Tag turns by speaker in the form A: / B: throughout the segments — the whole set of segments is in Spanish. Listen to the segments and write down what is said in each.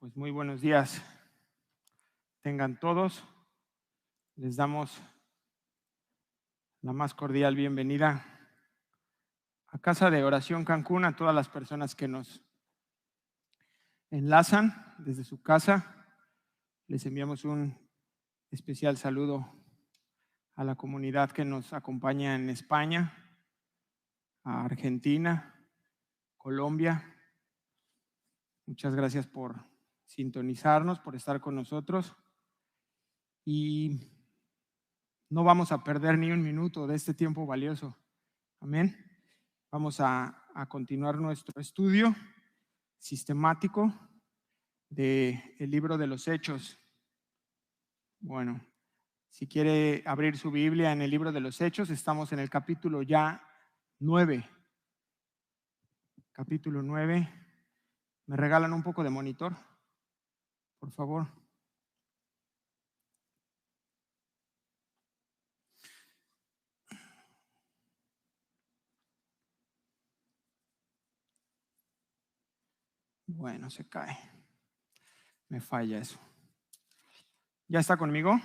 A: Pues muy buenos días. Tengan todos. Les damos la más cordial bienvenida a Casa de Oración Cancún, a todas las personas que nos enlazan desde su casa. Les enviamos un especial saludo a la comunidad que nos acompaña en España, a Argentina, Colombia. Muchas gracias por sintonizarnos, por estar con nosotros. Y no vamos a perder ni un minuto de este tiempo valioso. Amén. Vamos a continuar nuestro estudio sistemático del libro de los Hechos. Bueno, si quiere abrir su Biblia en el libro de los Hechos, estamos en el capítulo ya 9. Capítulo 9. ¿Me regalan un poco de monitor? Por favor. Bueno, se cae. Me falla eso. ¿Ya está conmigo?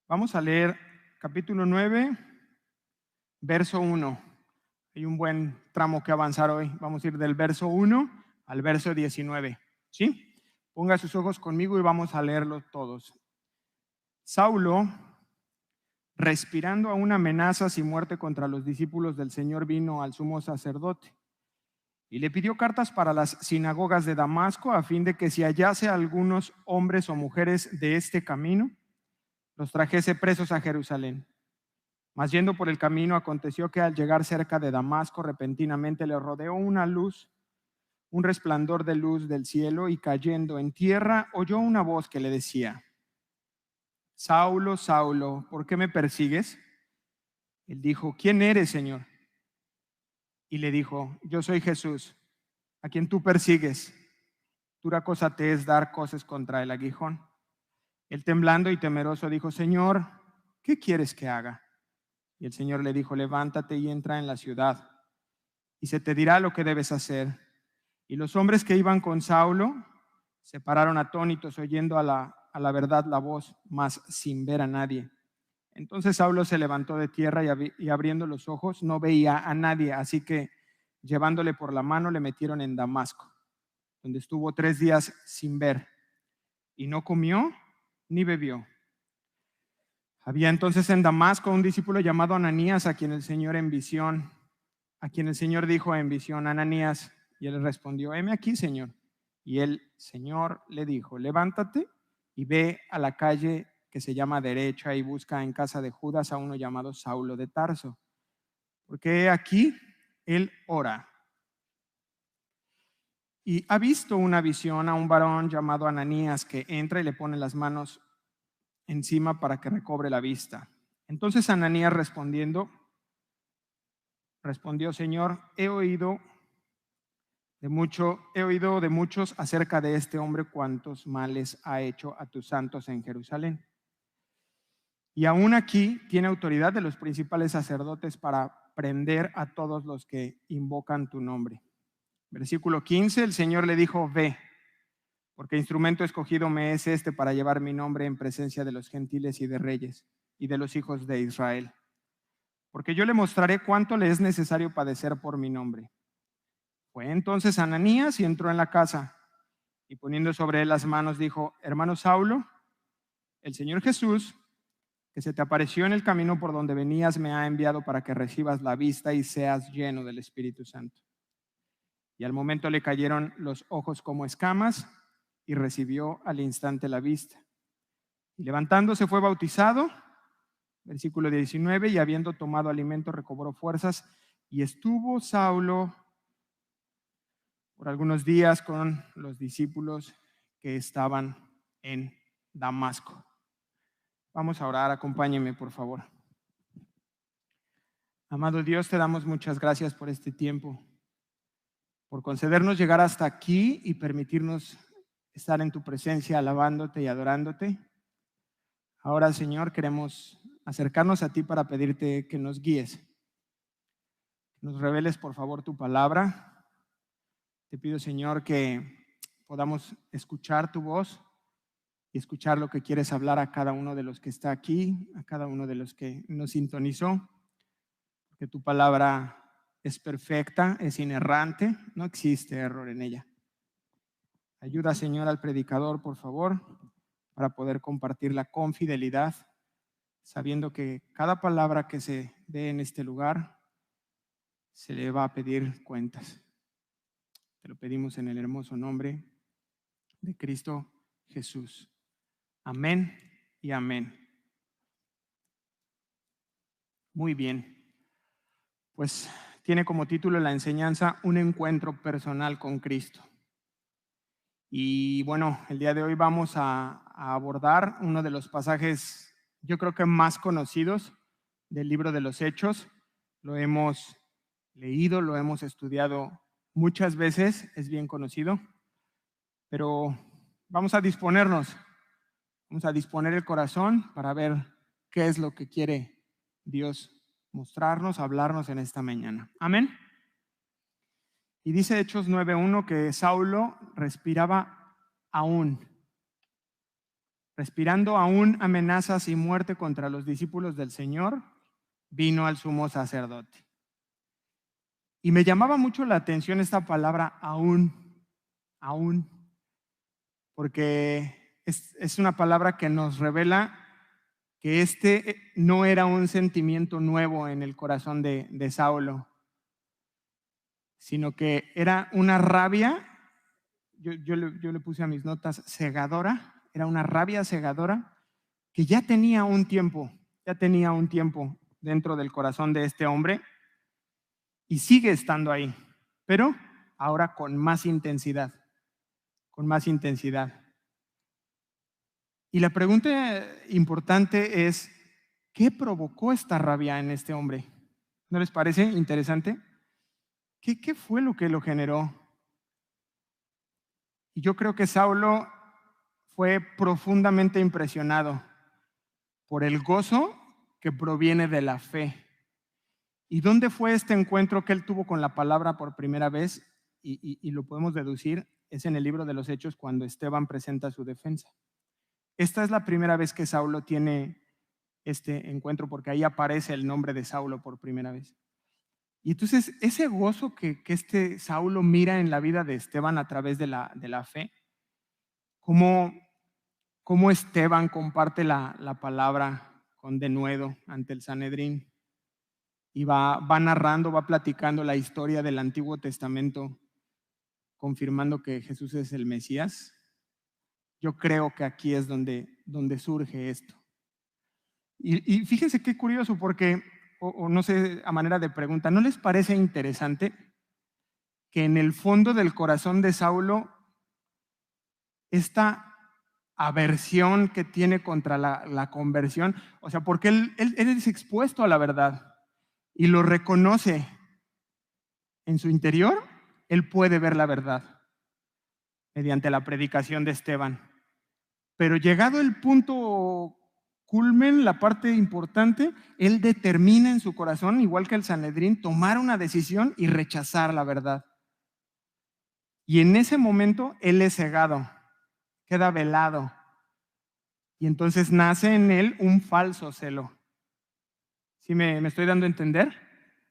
A: Vamos a leer capítulo 9, verso 1. Hay un buen tramo que avanzar hoy. Vamos a ir del verso 1 al verso 19. ¿Sí? Ponga sus ojos conmigo y vamos a leerlo todos. Saulo, respirando aún amenazas y muerte contra los discípulos del Señor, vino al sumo sacerdote y le pidió cartas para las sinagogas de Damasco, a fin de que si hallase a algunos hombres o mujeres de este camino, los trajese presos a Jerusalén. Mas yendo por el camino, aconteció que al llegar cerca de Damasco, repentinamente le rodeó una luz, un resplandor de luz del cielo, y cayendo en tierra, oyó una voz que le decía: Saulo, Saulo, ¿por qué me persigues? Él dijo: ¿Quién eres, Señor? Y le dijo: Yo soy Jesús, a quien tú persigues. Dura cosa te es dar coces contra el aguijón. Él, temblando y temeroso, dijo: Señor, ¿qué quieres que haga? Y el Señor le dijo: levántate y entra en la ciudad, y se te dirá lo que debes hacer. Y los hombres que iban con Saulo se pararon atónitos, oyendo a la verdad la voz, mas sin ver a nadie. Entonces Saulo se levantó de tierra y abriendo los ojos no veía a nadie, así que llevándole por la mano le metieron en Damasco, donde estuvo 3 días sin ver, y no comió ni bebió. Había entonces en Damasco un discípulo llamado Ananías, a quien el Señor dijo en visión: Ananías. Y él respondió: heme aquí, Señor. Y el Señor le dijo: levántate y ve a la calle que se llama Derecha y busca en casa de Judas a uno llamado Saulo de Tarso, porque aquí él ora. Y ha visto una visión a un varón llamado Ananías, que entra y le pone las manos encima para que recobre la vista. Entonces Ananías respondió: Señor, he oído de muchos acerca de este hombre, cuántos males ha hecho a tus santos en Jerusalén. Y aún aquí tiene autoridad de los principales sacerdotes para prender a todos los que invocan tu nombre. Versículo 15, el Señor le dijo: ve, porque instrumento escogido me es este para llevar mi nombre en presencia de los gentiles y de reyes y de los hijos de Israel. Porque yo le mostraré cuánto le es necesario padecer por mi nombre. Fue entonces Ananías y entró en la casa, y poniendo sobre él las manos dijo: hermano Saulo, el Señor Jesús, que se te apareció en el camino por donde venías, me ha enviado para que recibas la vista y seas lleno del Espíritu Santo. Y al momento le cayeron los ojos como escamas, y recibió al instante la vista. Y levantándose fue bautizado, versículo 19, y habiendo tomado alimento recobró fuerzas, y estuvo Saulo por algunos días con los discípulos que estaban en Damasco. Vamos a orar, acompáñeme por favor. Amado Dios, te damos muchas gracias por este tiempo, por concedernos llegar hasta aquí y permitirnos estar en tu presencia alabándote y adorándote. Ahora, Señor, queremos acercarnos a ti para pedirte que nos guíes, que nos reveles por favor tu palabra. Te pido, Señor, que podamos escuchar tu voz y escuchar lo que quieres hablar a cada uno de los que está aquí, a cada uno de los que nos sintonizó, porque tu palabra es perfecta, es inerrante, no existe error en ella. Ayuda, Señor, al predicador, por favor, para poder compartirla con fidelidad, sabiendo que cada palabra que se dé en este lugar se le va a pedir cuentas. Te lo pedimos en el hermoso nombre de Cristo Jesús. Amén y amén. Muy bien. Pues tiene como título la enseñanza Un encuentro personal con Cristo. Y bueno, el día de hoy vamos a abordar uno de los pasajes, yo creo que más conocidos del libro de los Hechos. Lo hemos leído, lo hemos estudiado muchas veces, es bien conocido, pero vamos a disponer el corazón para ver qué es lo que quiere Dios mostrarnos, hablarnos en esta mañana. Amén. Y dice Hechos 9:1 que Saulo respirando aún amenazas y muerte contra los discípulos del Señor, vino al sumo sacerdote. Y me llamaba mucho la atención esta palabra aún, porque es una palabra que nos revela que este no era un sentimiento nuevo en el corazón de Saulo, sino que era una rabia, yo le puse a mis notas cegadora, era una rabia cegadora que ya tenía un tiempo dentro del corazón de este hombre y sigue estando ahí, pero ahora con más intensidad. Y la pregunta importante es, ¿qué provocó esta rabia en este hombre? ¿No les parece interesante? ¿Qué fue lo que lo generó? Y yo creo que Saulo fue profundamente impresionado por el gozo que proviene de la fe. ¿Y dónde fue este encuentro que él tuvo con la palabra por primera vez? Y lo podemos deducir, es en el libro de los Hechos cuando Esteban presenta su defensa. Esta es la primera vez que Saulo tiene este encuentro, porque ahí aparece el nombre de Saulo por primera vez. Y entonces ese gozo que este Saulo mira en la vida de Esteban a través de la fe, cómo Esteban comparte la palabra con denuedo ante el Sanedrín y va narrando, va platicando la historia del Antiguo Testamento, confirmando que Jesús es el Mesías. Yo creo que aquí es donde surge esto. Y fíjense qué curioso, porque, o no sé, a manera de pregunta, ¿no les parece interesante que en el fondo del corazón de Saulo esta aversión que tiene contra la conversión, o sea, porque él es expuesto a la verdad y lo reconoce en su interior, él puede ver la verdad mediante la predicación de Esteban. Pero llegado el punto culmen, la parte importante, él determina en su corazón, igual que el Sanedrín, tomar una decisión y rechazar la verdad. Y en ese momento él es cegado, queda velado. Y entonces nace en él un falso celo. ¿Sí me estoy dando a entender?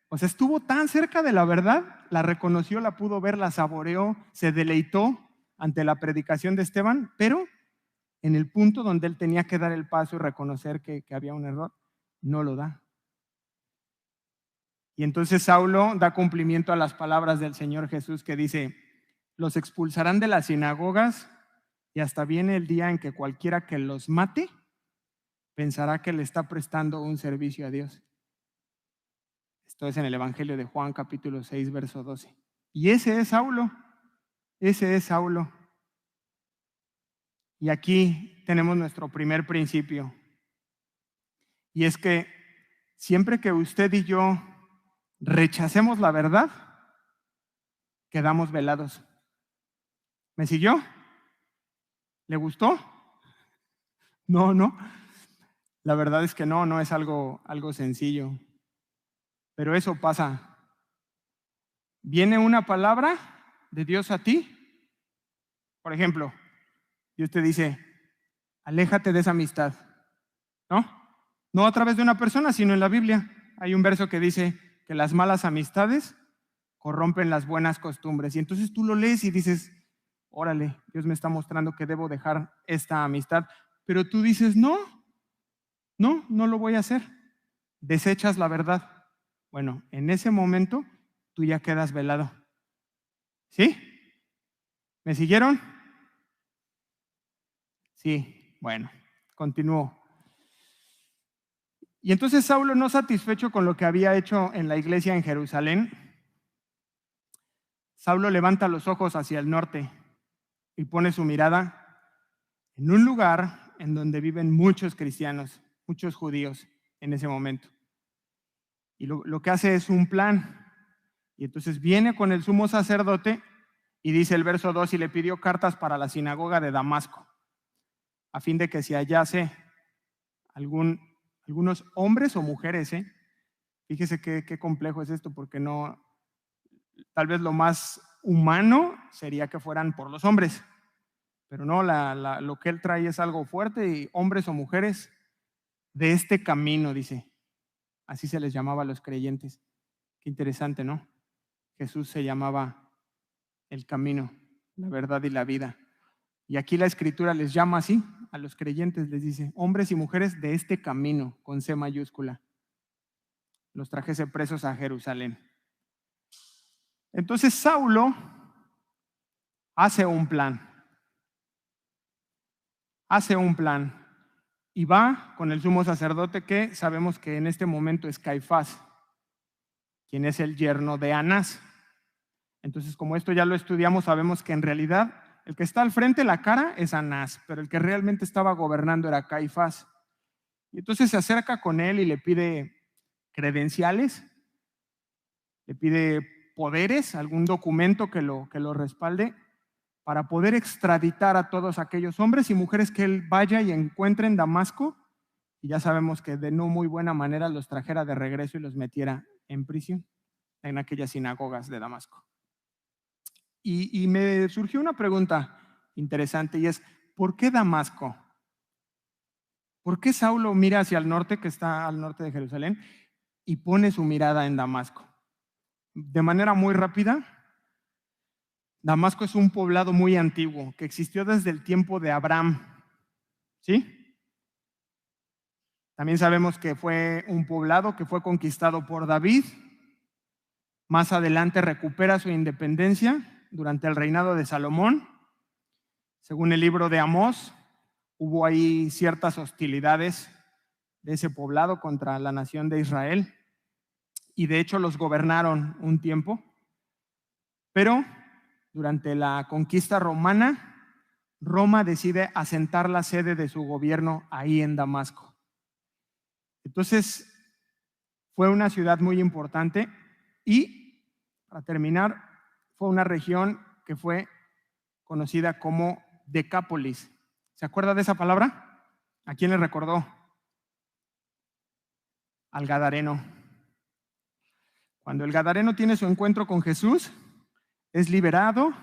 A: O sea, estuvo tan cerca de la verdad, la reconoció, la pudo ver, la saboreó, se deleitó ante la predicación de Esteban, pero en el punto donde él tenía que dar el paso y reconocer que había un error, no lo da. Y entonces Saulo da cumplimiento a las palabras del Señor Jesús que dice, los expulsarán de las sinagogas y hasta viene el día en que cualquiera que los mate pensará que le está prestando un servicio a Dios. Esto es en el Evangelio de Juan capítulo 6, verso 12. Y ese es Saulo. Y aquí tenemos nuestro primer principio. Y es que siempre que usted y yo rechacemos la verdad, quedamos velados. ¿Me siguió? ¿Le gustó? No. La verdad es que no es algo sencillo. Pero eso pasa. Viene una palabra de Dios a ti Por ejemplo, Dios te dice, aléjate de esa amistad, ¿no? No a través de una persona, sino en la Biblia. Hay un verso que dice que las malas amistades corrompen las buenas costumbres. Y entonces tú lo lees y dices, órale, Dios me está mostrando que debo dejar esta amistad. Pero tú dices, no lo voy a hacer. Desechas la verdad. Bueno, en ese momento tú ya quedas velado. ¿Sí? ¿Me siguieron? Sí, bueno, continúo. Y entonces Saulo, no satisfecho con lo que había hecho en la iglesia en Jerusalén, Saulo levanta los ojos hacia el norte y pone su mirada en un lugar en donde viven muchos cristianos, muchos judíos en ese momento. Y lo que hace es un plan. Y entonces viene con el sumo sacerdote y dice el verso 2, y le pidió cartas para la sinagoga de Damasco, a fin de que si hallase algunos hombres o mujeres, fíjese qué complejo es esto, porque no, tal vez lo más humano sería que fueran por los hombres, pero no, lo que él trae es algo fuerte, y hombres o mujeres de este camino, dice, así se les llamaba a los creyentes. Qué interesante, ¿no? Jesús se llamaba el camino, la verdad y la vida. Y aquí la Escritura les llama así a los creyentes, les dice, hombres y mujeres de este camino, con C mayúscula. Los trajese presos a Jerusalén. Entonces Saulo hace un plan. Y va con el sumo sacerdote, que sabemos que en este momento es Caifás, quien es el yerno de Anás. Entonces, como esto ya lo estudiamos, sabemos que en realidad el que está al frente, la cara, es Anás, pero el que realmente estaba gobernando era Caifás. Y entonces se acerca con él y le pide credenciales, le pide poderes, algún documento que lo respalde, para poder extraditar a todos aquellos hombres y mujeres que él vaya y encuentre en Damasco, y ya sabemos que de no muy buena manera los trajera de regreso y los metiera en prisión en aquellas sinagogas de Damasco. Y me surgió una pregunta interesante, y es, ¿por qué Damasco? ¿Por qué Saulo mira hacia el norte, que está al norte de Jerusalén, y pone su mirada en Damasco? De manera muy rápida, Damasco es un poblado muy antiguo que existió desde el tiempo de Abraham, ¿sí? También sabemos que fue un poblado que fue conquistado por David. Más adelante recupera su independencia durante el reinado de Salomón. Según el libro de Amós, hubo ahí ciertas hostilidades de ese poblado contra la nación de Israel, y de hecho los gobernaron un tiempo. Pero durante la conquista romana, Roma decide asentar la sede de su gobierno ahí en Damasco. Entonces, fue una ciudad muy importante, y, para terminar, fue una región que fue conocida como Decápolis. ¿Se acuerda de esa palabra? ¿A quién le recordó? Al Gadareno. Cuando el Gadareno tiene su encuentro con Jesús, es liberado.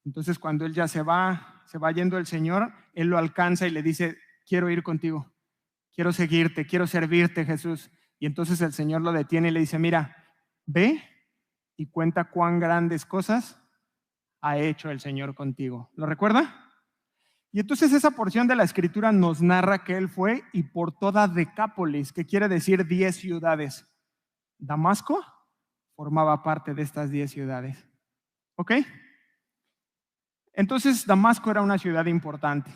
A: Entonces, cuando él ya se va yendo el Señor, él lo alcanza y le dice, quiero ir contigo, quiero seguirte, quiero servirte, Jesús. Y entonces el Señor lo detiene y le dice, mira, ve y cuenta cuán grandes cosas ha hecho el Señor contigo. ¿Lo recuerda? Y entonces esa porción de la Escritura nos narra que él fue y por toda Decápolis, que quiere decir 10 ciudades. Damasco formaba parte de estas 10 ciudades. ¿Ok? Entonces Damasco era una ciudad importante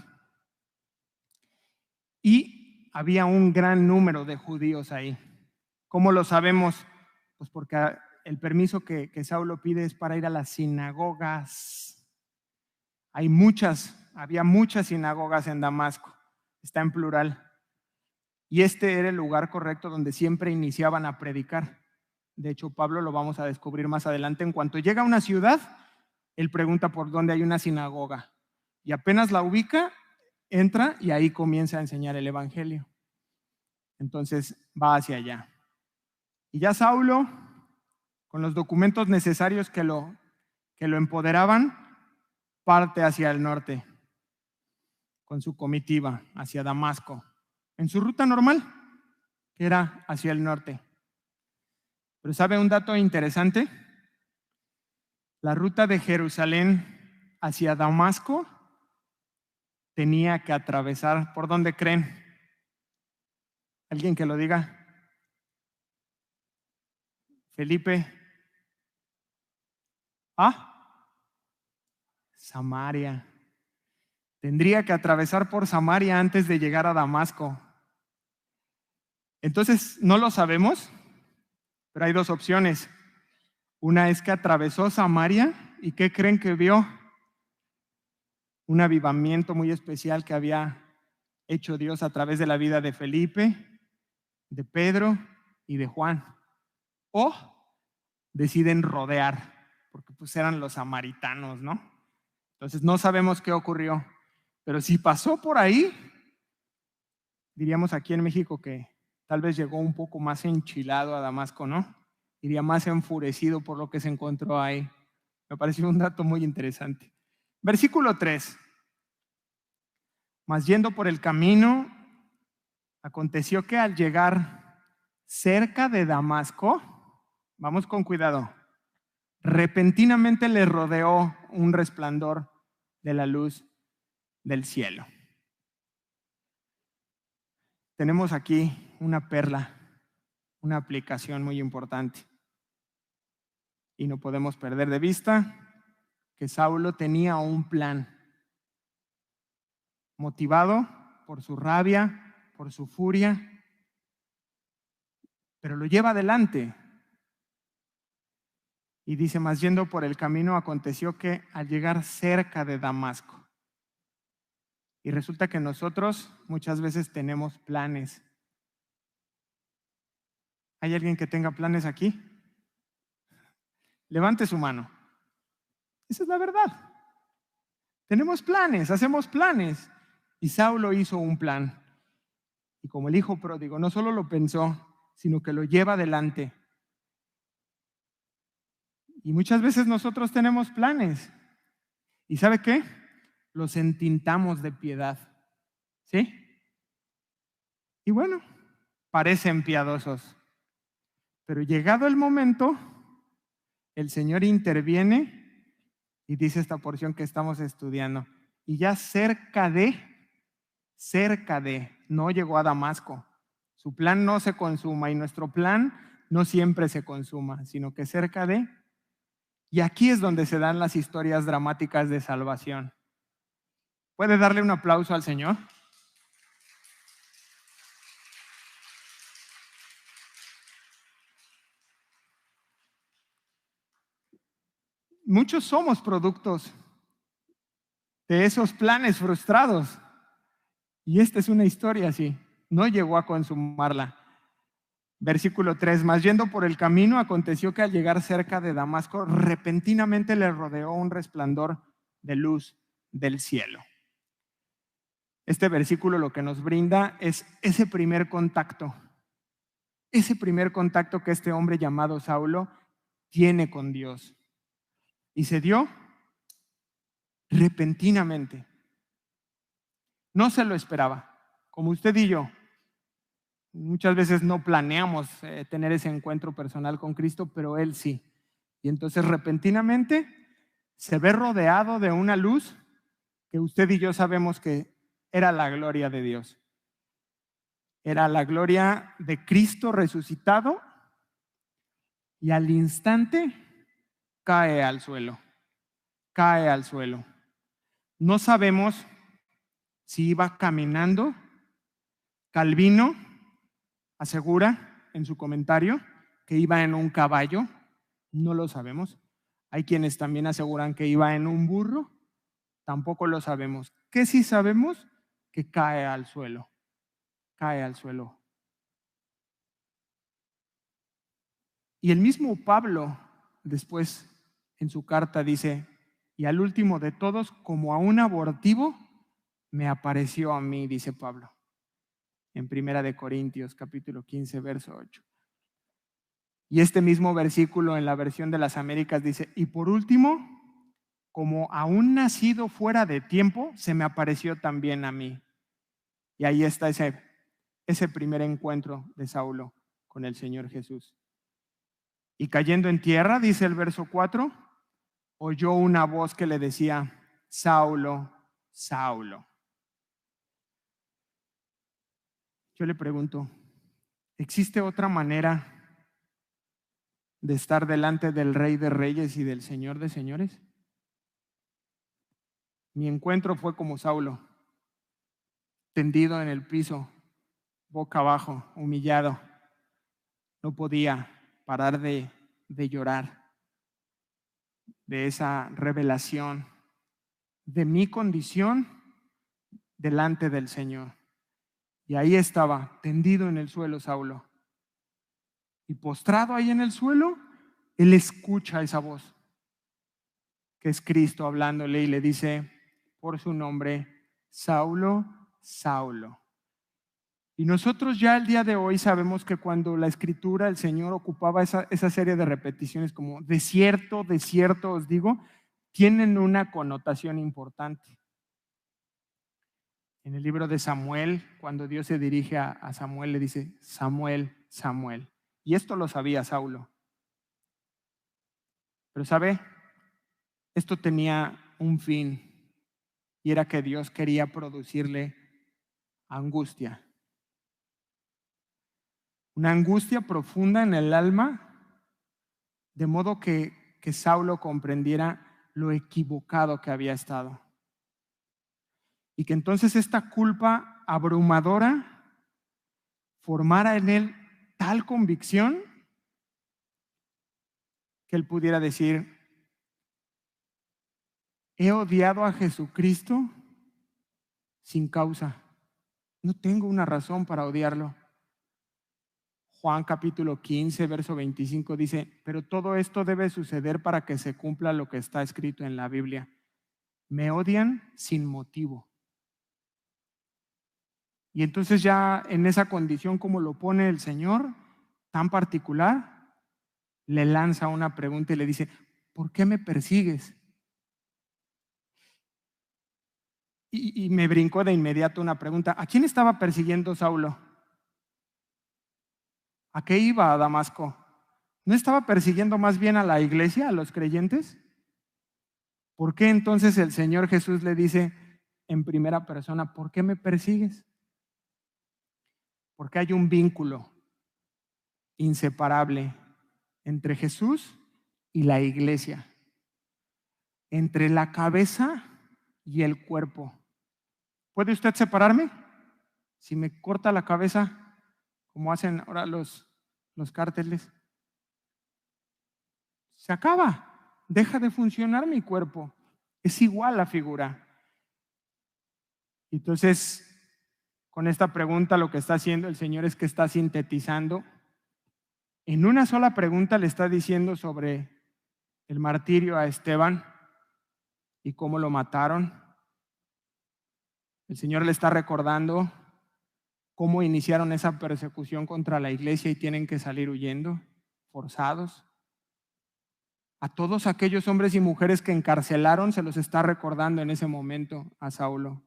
A: y había un gran número de judíos ahí. ¿Cómo lo sabemos? Pues porque el permiso que Saulo pide es para ir a las sinagogas. Había muchas sinagogas en Damasco, está en plural. Y este era el lugar correcto donde siempre iniciaban a predicar. De hecho, Pablo lo vamos a descubrir más adelante. En cuanto llega a una ciudad, él pregunta por dónde hay una sinagoga. Y apenas la ubica, entra y ahí comienza a enseñar el evangelio. Entonces va hacia allá. Y ya Saulo, con los documentos necesarios que lo empoderaban, parte hacia el norte con su comitiva hacia Damasco, en su ruta normal, que era hacia el norte. Pero ¿sabe un dato interesante? La ruta de Jerusalén hacia Damasco tenía que atravesar, ¿por dónde creen? ¿Alguien que lo diga? Felipe. Samaria. Tendría que atravesar por Samaria antes de llegar a Damasco. Entonces, no lo sabemos, pero hay dos opciones. Una es que atravesó Samaria y ¿qué creen que vio? Un avivamiento muy especial que había hecho Dios a través de la vida de Felipe, de Pedro y de Juan. O deciden rodear, porque pues eran los samaritanos, ¿no? Entonces no sabemos qué ocurrió, pero si pasó por ahí, diríamos aquí en México que tal vez llegó un poco más enchilado a Damasco, ¿no? Iría más enfurecido por lo que se encontró ahí. Me pareció un dato muy interesante. Versículo 3. Mas yendo por el camino, aconteció que al llegar cerca de Damasco, vamos con cuidado, repentinamente le rodeó un resplandor de la luz del cielo. Tenemos aquí una perla, una aplicación muy importante. Y no podemos perder de vista que Saulo tenía un plan, motivado por su rabia, por su furia, pero lo lleva adelante. Y dice, más yendo por el camino, aconteció que al llegar cerca de Damasco, y resulta que nosotros muchas veces tenemos planes. ¿Hay alguien que tenga planes aquí? Levante su mano. Esa es la verdad. Tenemos planes, hacemos planes. Y Saulo hizo un plan. Y como el hijo pródigo, no solo lo pensó, sino que lo lleva adelante. Y muchas veces nosotros tenemos planes. ¿Y sabe qué? Los entintamos de piedad. ¿Sí? Y bueno, parecen piadosos. Pero llegado el momento, el Señor interviene y dice esta porción que estamos estudiando. Y ya cerca de, no llegó a Damasco. Su plan no se consuma y nuestro plan no siempre se consuma, sino que cerca de. Y aquí es donde se dan las historias dramáticas de salvación. ¿Puede darle un aplauso al Señor? Muchos somos productos de esos planes frustrados. Y esta es una historia así. No llegó a consumarla. Versículo 3. Mas yendo por el camino, aconteció que al llegar cerca de Damasco, repentinamente le rodeó un resplandor de luz del cielo. Este versículo lo que nos brinda es ese primer contacto que este hombre llamado Saulo tiene con Dios. Y se dio repentinamente. No se lo esperaba, como usted y yo. Muchas veces no planeamos tener ese encuentro personal con Cristo, pero Él sí. Y entonces repentinamente se ve rodeado de una luz que usted y yo sabemos que era la gloria de Dios. Era la gloria de Cristo resucitado y al instante cae al suelo. Cae al suelo. No sabemos si iba caminando. Calvino asegura en su comentario que iba en un caballo. No lo sabemos. Hay quienes también aseguran que iba en un burro. Tampoco lo sabemos. ¿Qué sí sabemos? Que cae al suelo. Cae al suelo. Y el mismo Pablo después en su carta dice, y al último de todos, como a un abortivo, me apareció a mí, dice Pablo, en 1 Corintios capítulo 15, verso 8. Y este mismo versículo en la versión de las Américas dice, y por último, como a un nacido fuera de tiempo, se me apareció también a mí. Y ahí está ese primer encuentro de Saulo con el Señor Jesús. Y cayendo en tierra, dice el verso 4, oyó una voz que le decía, Saulo, Saulo. Yo le pregunto, ¿existe otra manera de estar delante del Rey de Reyes y del Señor de Señores? Mi encuentro fue como Saulo, tendido en el piso, boca abajo, humillado. No podía parar de llorar, de esa revelación de mi condición delante del Señor. Y ahí estaba, tendido en el suelo Saulo. Y postrado ahí en el suelo, él escucha esa voz, que es Cristo hablándole y le dice por su nombre, Saulo, Saulo. Y nosotros ya el día de hoy sabemos que cuando la Escritura, el Señor ocupaba esa serie de repeticiones como de cierto, os digo, tienen una connotación importante. En el libro de Samuel, cuando Dios se dirige a Samuel, le dice, Samuel, Samuel. Y esto lo sabía Saulo. Pero ¿sabe? Esto tenía un fin, y era que Dios quería producirle angustia. Una angustia profunda en el alma, de modo que Saulo comprendiera lo equivocado que había estado. Y que entonces esta culpa abrumadora formara en él tal convicción que él pudiera decir, he odiado a Jesucristo sin causa. No tengo una razón para odiarlo. Juan capítulo 15, verso 25 dice, pero todo esto debe suceder para que se cumpla lo que está escrito en la Biblia. Me odian sin motivo. Y entonces ya en esa condición como lo pone el Señor, tan particular, le lanza una pregunta y le dice, ¿por qué me persigues? Y me brincó de inmediato una pregunta, ¿a quién estaba persiguiendo Saulo? ¿A qué iba a Damasco? ¿No estaba persiguiendo más bien a la iglesia, a los creyentes? ¿Por qué entonces el Señor Jesús le dice en primera persona, ¿por qué me persigues? Porque hay un vínculo inseparable entre Jesús y la iglesia, entre la cabeza y el cuerpo. ¿Puede usted separarme? Si me corta la cabeza, como hacen ahora los cárteles, se acaba, deja de funcionar mi cuerpo. Es igual la figura. Entonces, con esta pregunta lo que está haciendo el Señor es que está sintetizando. En una sola pregunta le está diciendo sobre el martirio a Esteban y cómo lo mataron. El Señor le está recordando cómo iniciaron esa persecución contra la iglesia y tienen que salir huyendo, forzados. A todos aquellos hombres y mujeres que encarcelaron se los está recordando en ese momento a Saulo.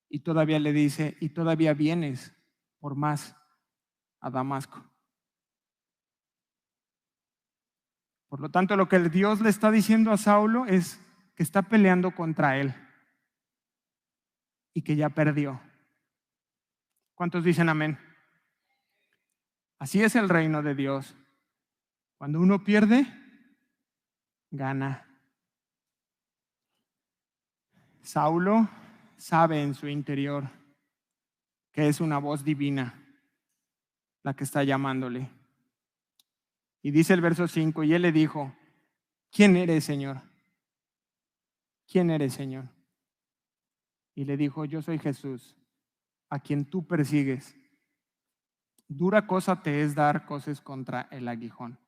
A: Y todavía le dice, y todavía vienes por más a Damasco. Por lo tanto, lo que Dios le está diciendo a Saulo es que está peleando contra él y que ya perdió. ¿Cuántos dicen amén? Así es el reino de Dios. Cuando uno pierde, gana. Saulo sabe en su interior que es una voz divina la que está llamándole. Y dice el verso 5, y él le dijo, ¿quién eres, Señor? ¿Quién eres, Señor? Y le dijo, yo soy Jesús, a quien tú persigues. Dura cosa te es dar cosas contra el aguijón.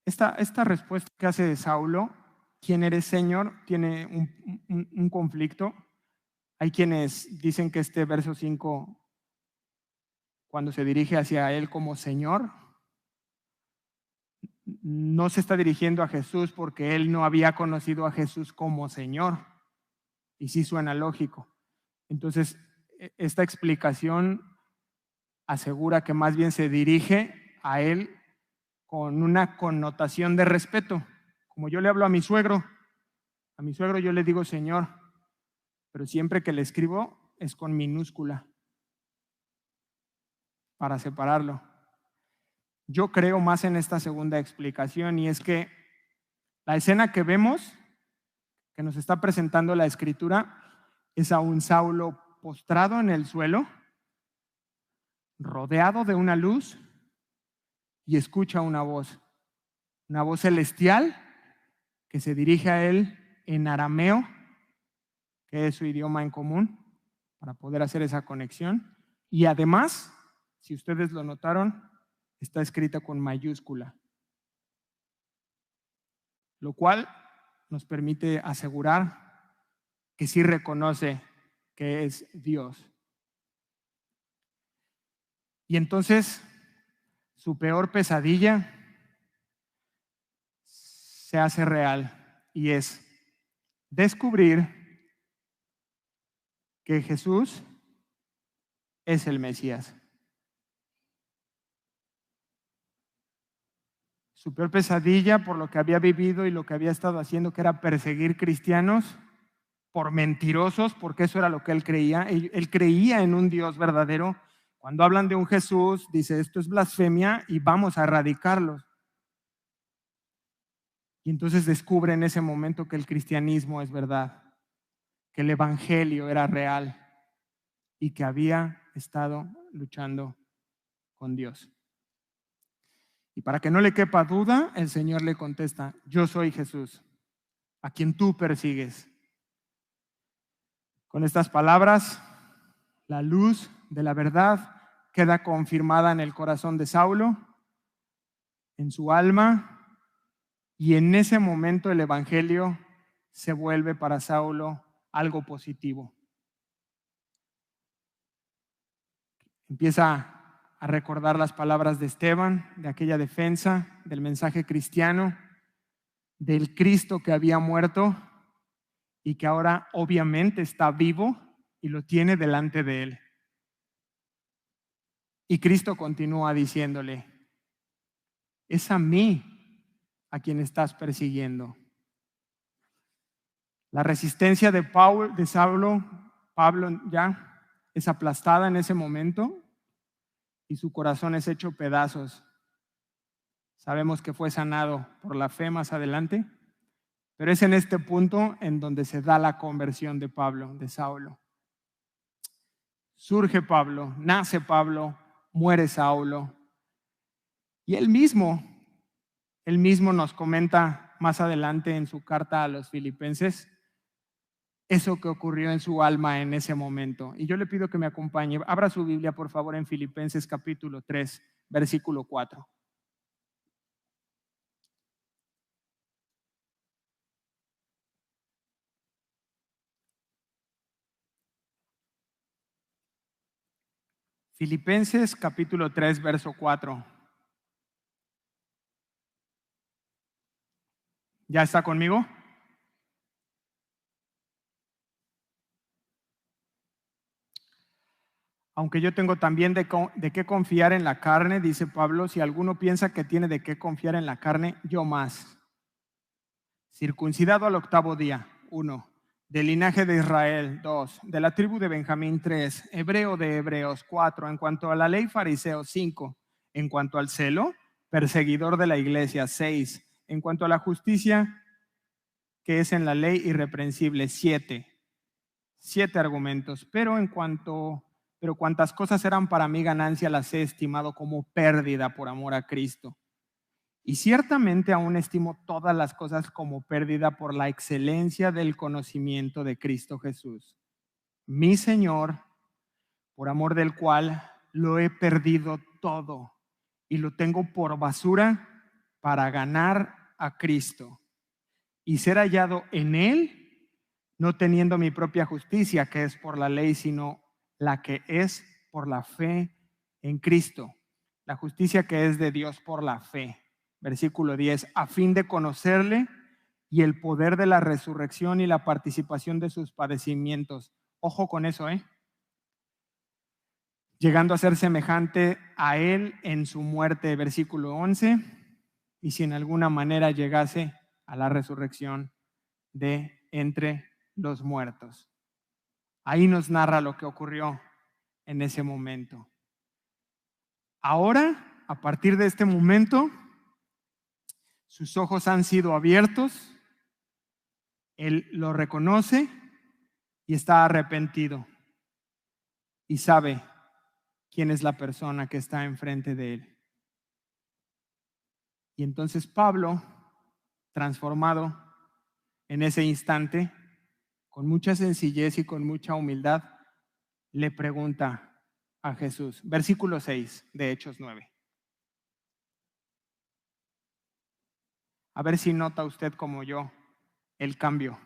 A: Esta respuesta que hace de Saulo, ¿quién eres, Señor?, tiene un conflicto. Hay quienes dicen que este verso 5, cuando se dirige hacia él como Señor, no se está dirigiendo a Jesús porque él no había conocido a Jesús como Señor. Y sí suena lógico. Entonces, esta explicación asegura que más bien se dirige a él con una connotación de respeto. Como yo le hablo a mi suegro yo le digo Señor, pero siempre que le escribo es con minúscula para separarlo. Yo creo más en esta segunda explicación, y es que la escena que vemos, que nos está presentando la Escritura, es a un Saulo postrado en el suelo, rodeado de una luz, y escucha una voz celestial que se dirige a él en arameo, que es su idioma en común, para poder hacer esa conexión. Y además, si ustedes lo notaron, está escrita con mayúscula, lo cual nos permite asegurar que sí reconoce que es Dios. Y entonces, su peor pesadilla se hace real, y es descubrir que Jesús es el Mesías. Su peor pesadilla por lo que había vivido y lo que había estado haciendo, que era perseguir cristianos por mentirosos, porque eso era lo que él creía. Él creía en un Dios verdadero. Cuando hablan de un Jesús, dice, esto es blasfemia y vamos a erradicarlos. Y entonces descubre en ese momento que el cristianismo es verdad, que el evangelio era real y que había estado luchando con Dios. Y para que no le quepa duda, el Señor le contesta, yo soy Jesús, a quien tú persigues. Con estas palabras, la luz de la verdad queda confirmada en el corazón de Saulo, en su alma, y en ese momento el evangelio se vuelve para Saulo algo positivo. Empieza a recordar las palabras de Esteban, de aquella defensa del mensaje cristiano, del Cristo que había muerto y que ahora obviamente está vivo y lo tiene delante de él. Y Cristo continúa diciéndole, es a mí a quien estás persiguiendo. La resistencia de Saulo, Pablo ya es aplastada en ese momento y su corazón es hecho pedazos. Sabemos que fue sanado por la fe más adelante, pero es en este punto en donde se da la conversión de Pablo, de Saulo. Surge Pablo, nace Pablo, muere Saulo. Y él mismo nos comenta más adelante en su carta a los Filipenses eso que ocurrió en su alma en ese momento. Y yo le pido que me acompañe. Abra su Biblia, por favor, en Filipenses capítulo 3, versículo 4. Filipenses capítulo 3, verso 4. ¿Ya está conmigo? Aunque yo tengo también de qué confiar en la carne, dice Pablo, si alguno piensa que tiene de qué confiar en la carne, yo más. Circuncidado al 8º día, 1. Del linaje de Israel, 2. De la tribu de Benjamín, 3. Hebreo de hebreos, 4. En cuanto a la ley, fariseo, 5. En cuanto al celo, perseguidor de la iglesia, 6. En cuanto a la justicia que es en la ley, irreprensible, 7. 7 argumentos. Pero cuantas cosas eran para mí ganancia, las he estimado como pérdida por amor a Cristo. Y ciertamente aún estimo todas las cosas como pérdida por la excelencia del conocimiento de Cristo Jesús, mi Señor, por amor del cual lo he perdido todo y lo tengo por basura para ganar a Cristo y ser hallado en Él, no teniendo mi propia justicia, que es por la ley, sino la que es por la fe en Cristo, la justicia que es de Dios por la fe. Versículo 10, a fin de conocerle y el poder de la resurrección y la participación de sus padecimientos. Ojo con eso, llegando a ser semejante a él en su muerte, versículo 11, y si en alguna manera llegase a la resurrección de entre los muertos. Ahí nos narra lo que ocurrió en ese momento. Ahora, a partir de este momento, sus ojos han sido abiertos, él lo reconoce y está arrepentido y sabe quién es la persona que está enfrente de él. Y entonces Pablo, transformado en ese instante, con mucha sencillez y con mucha humildad, le pregunta a Jesús. Versículo 6 de Hechos 9. A ver si nota usted como yo el cambio.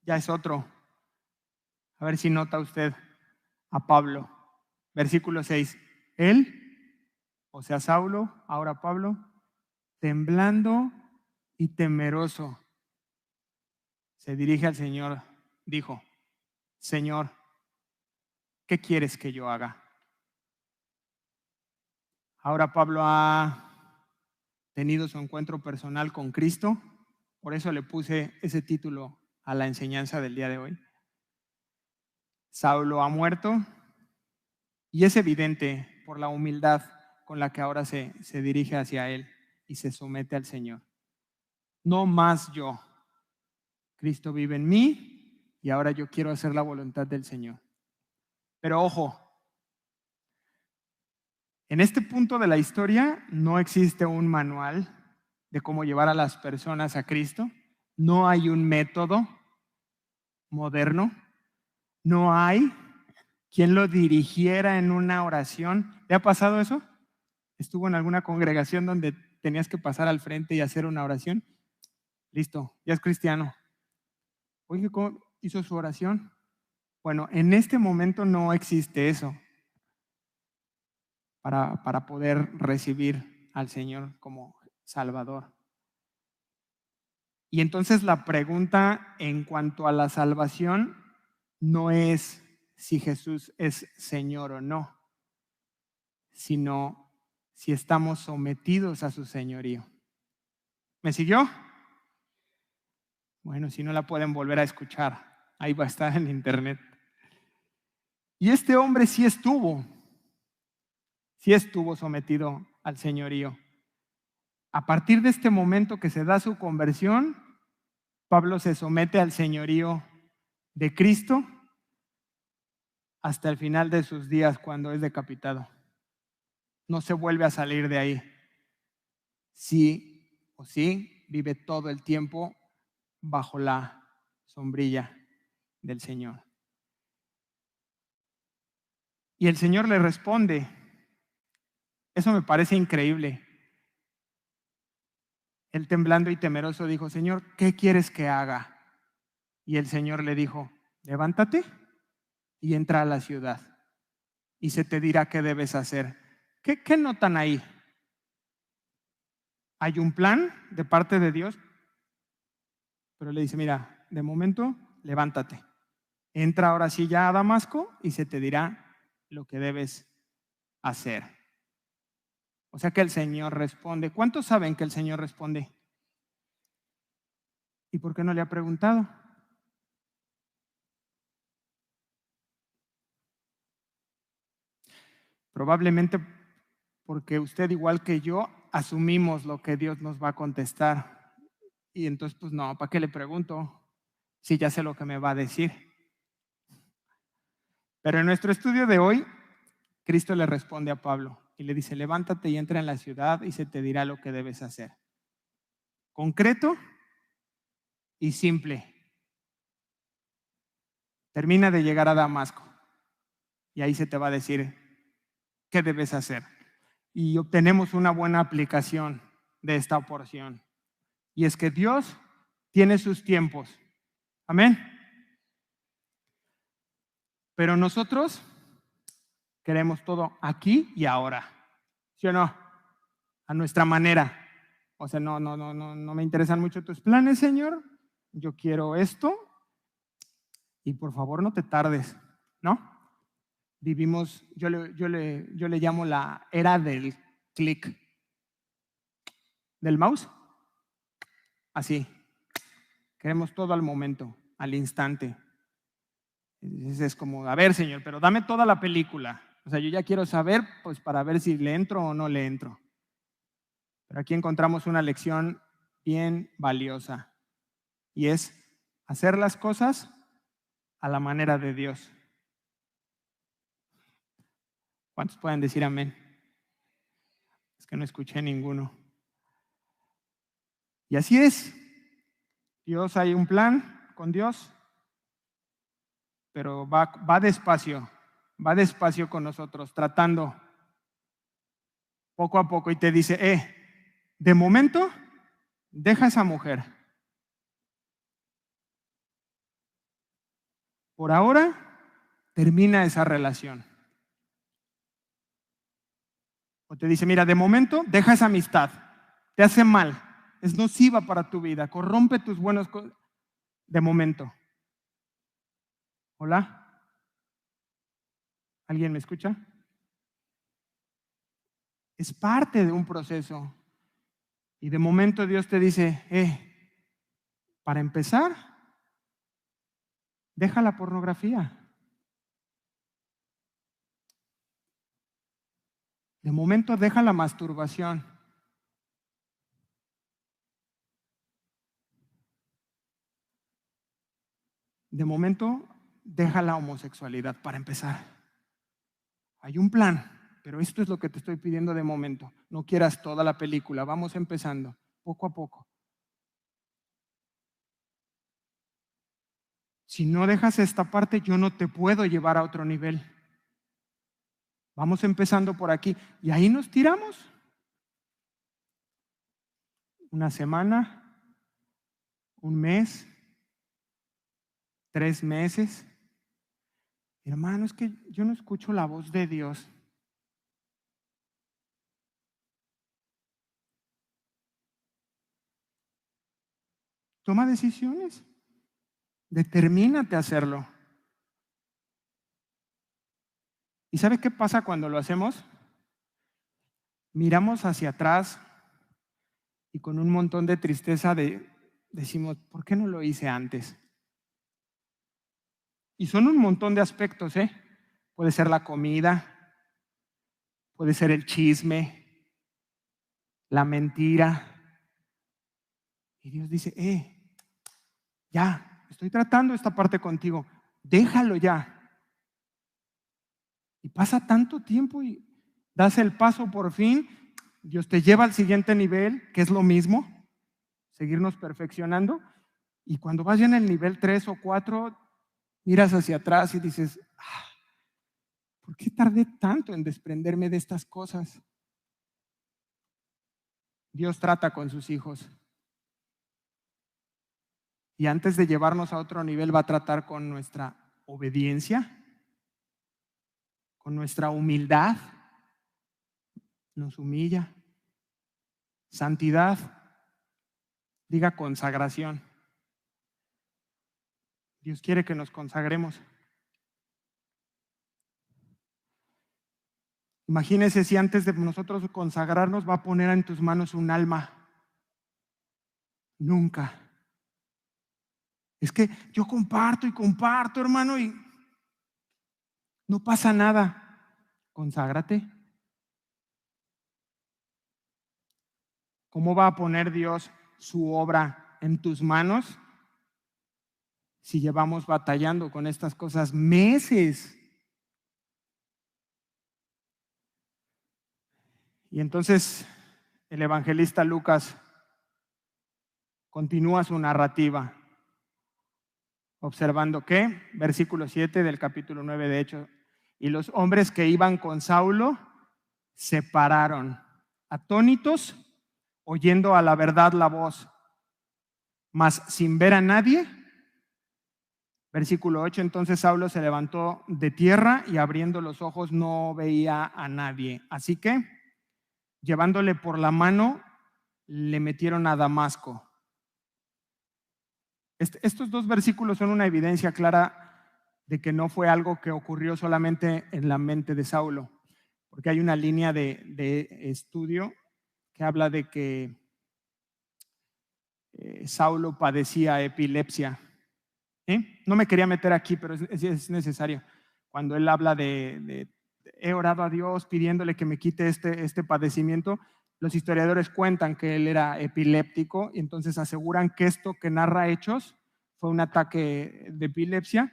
A: Ya es otro. A ver si nota usted a Pablo. Versículo 6. Él, o sea, Saulo, ahora Pablo, temblando y temeroso, se dirige al Señor, dijo, Señor, ¿qué quieres que yo haga? Ahora Pablo ha tenido su encuentro personal con Cristo, por eso le puse ese título a la enseñanza del día de hoy. Saulo ha muerto y es evidente por la humildad con la que ahora se dirige hacia él y se somete al Señor. No más yo. Cristo vive en mí y ahora yo quiero hacer la voluntad del Señor. Pero ojo, en este punto de la historia no existe un manual de cómo llevar a las personas a Cristo. No hay un método moderno. No hay quien lo dirigiera en una oración. ¿Le ha pasado eso? ¿Estuvo en alguna congregación donde tenías que pasar al frente y hacer una oración? Listo, ya es cristiano. Oye, ¿cómo hizo su oración? Bueno, en este momento no existe eso para poder recibir al Señor como Salvador. Y entonces la pregunta en cuanto a la salvación no es si Jesús es Señor o no, sino si estamos sometidos a su señorío. ¿Me siguió? Bueno, si no la pueden volver a escuchar, ahí va a estar en internet. Y este hombre sí estuvo sometido al señorío. A partir de este momento que se da su conversión, Pablo se somete al señorío de Cristo hasta el final de sus días cuando es decapitado. No se vuelve a salir de ahí. Sí o sí, vive todo el tiempo bajo la sombrilla del Señor. Y el Señor le responde. Eso me parece increíble. Él temblando y temeroso dijo, Señor, ¿qué quieres que haga? Y el Señor le dijo, levántate y entra a la ciudad y se te dirá qué debes hacer. ¿Qué notan ahí? Hay un plan de parte de Dios, pero le dice, mira, de momento, levántate. Entra ahora sí ya a Damasco y se te dirá lo que debes hacer. O sea que el Señor responde. ¿Cuántos saben que el Señor responde? ¿Y por qué no le ha preguntado? Probablemente porque usted, igual que yo, asumimos lo que Dios nos va a contestar. Y entonces, pues no, ¿para qué le pregunto si ya sé lo que me va a decir? Pero en nuestro estudio de hoy, Cristo le responde a Pablo y le dice, levántate y entra en la ciudad y se te dirá lo que debes hacer. Concreto y simple. Termina de llegar a Damasco y ahí se te va a decir qué debes hacer. Y obtenemos una buena aplicación de esta porción. Y es que Dios tiene sus tiempos. Amén. Pero nosotros queremos todo aquí y ahora. ¿Sí o no? a nuestra manera. O sea, no me interesan mucho tus planes, Señor. Yo quiero esto y por favor no te tardes, ¿no? Vivimos, yo le llamo la era del clic, del mouse. Así, queremos todo al momento, al instante. Es como, a ver, Señor, pero dame toda la película. O sea, yo ya quiero saber, pues para ver si le entro o no le entro. Pero aquí encontramos una lección bien valiosa y es hacer las cosas a la manera de Dios. ¿Cuántos pueden decir amén? Es que no escuché ninguno. Y así es. Dios, hay un plan con Dios, pero va despacio con nosotros, tratando poco a poco y te dice, de momento, deja a esa mujer. Por ahora, termina esa relación. O te dice, mira, de momento, deja esa amistad. Te hace mal, es nociva para tu vida, corrompe tus buenos cosas. De momento. ¿Hola? ¿Alguien me escucha? Es parte de un proceso. Y de momento Dios te dice, para empezar, deja la pornografía. De momento deja la masturbación. De momento deja la homosexualidad para empezar. Hay un plan, pero esto es lo que te estoy pidiendo de momento. No quieras toda la película, vamos empezando, poco a poco. Si no dejas esta parte, yo no te puedo llevar a otro nivel. Vamos empezando por aquí y ahí nos tiramos. Una semana, un mes, 3 meses. Hermano, es que yo no escucho la voz de Dios. Toma decisiones. Determínate a hacerlo. ¿Y sabe qué pasa cuando lo hacemos? Miramos hacia atrás y con un montón de tristeza decimos, ¿por qué no lo hice antes? Y son un montón de aspectos, ¿eh? Puede ser la comida, puede ser el chisme, la mentira. Y Dios dice, ya, estoy tratando esta parte contigo, déjalo ya. Y pasa tanto tiempo y das el paso por fin, Dios te lleva al siguiente nivel, que es lo mismo, seguirnos perfeccionando. Y cuando vas ya en el nivel 3 o 4, miras hacia atrás y dices, ¿por qué tardé tanto en desprenderme de estas cosas? Dios trata con sus hijos. Y antes de llevarnos a otro nivel, va a tratar con nuestra obediencia, con nuestra humildad. Nos humilla. Santidad, diga consagración. Dios quiere que nos consagremos. Imagínese si antes de nosotros consagrarnos va a poner en tus manos un alma. Nunca. Es que yo comparto y comparto, hermano, y no pasa nada. Conságrate. ¿Cómo va a poner Dios su obra en tus manos si llevamos batallando con estas cosas meses? Y entonces el evangelista Lucas continúa su narrativa, observando que, versículo 7 del capítulo 9 de Hechos, y los hombres que iban con Saulo se pararon, atónitos, oyendo a la verdad la voz, mas sin ver a nadie. Versículo 8, entonces Saulo se levantó de tierra y abriendo los ojos no veía a nadie. Así que llevándole por la mano, le metieron a Damasco. Estos dos versículos son una evidencia clara de que no fue algo que ocurrió solamente en la mente de Saulo, porque hay una línea de estudio que habla de que Saulo padecía epilepsia. No me quería meter aquí, pero es necesario. Cuando él habla he orado a Dios pidiéndole que me quite este padecimiento, los historiadores cuentan que él era epiléptico y entonces aseguran que esto que narra Hechos fue un ataque de epilepsia,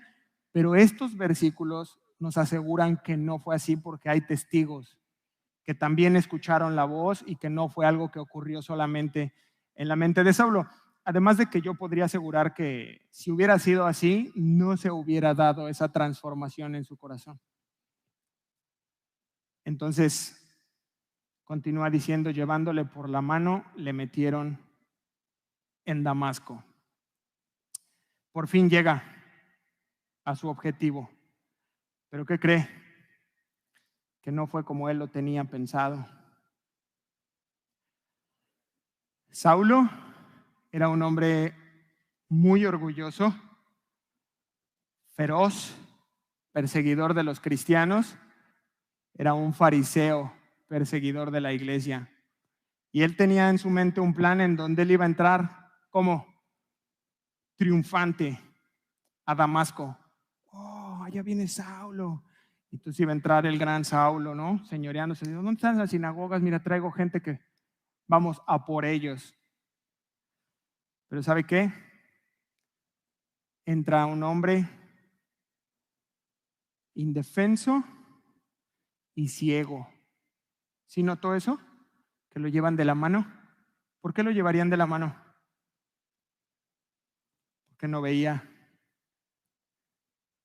A: pero estos versículos nos aseguran que no fue así porque hay testigos que también escucharon la voz y que no fue algo que ocurrió solamente en la mente de Saulo. Además de que yo podría asegurar que si hubiera sido así, no se hubiera dado esa transformación en su corazón. Entonces, continúa diciendo, llevándole por la mano, le metieron en Damasco. Por fin llega a su objetivo. ¿Pero qué cree? Que no fue como él lo tenía pensado. Saulo era un hombre muy orgulloso, feroz, perseguidor de los cristianos. Era un fariseo, perseguidor de la iglesia. Y él tenía en su mente un plan en donde él iba a entrar como triunfante a Damasco. Oh, allá viene Saulo. Y entonces iba a entrar el gran Saulo, ¿no? Señoreándose. ¿Dónde están las sinagogas? Mira, traigo gente que vamos a por ellos. Pero ¿sabe qué? Entra un hombre indefenso y ciego. ¿Sí notó eso? Que lo llevan de la mano. ¿Por qué lo llevarían de la mano? Porque no veía.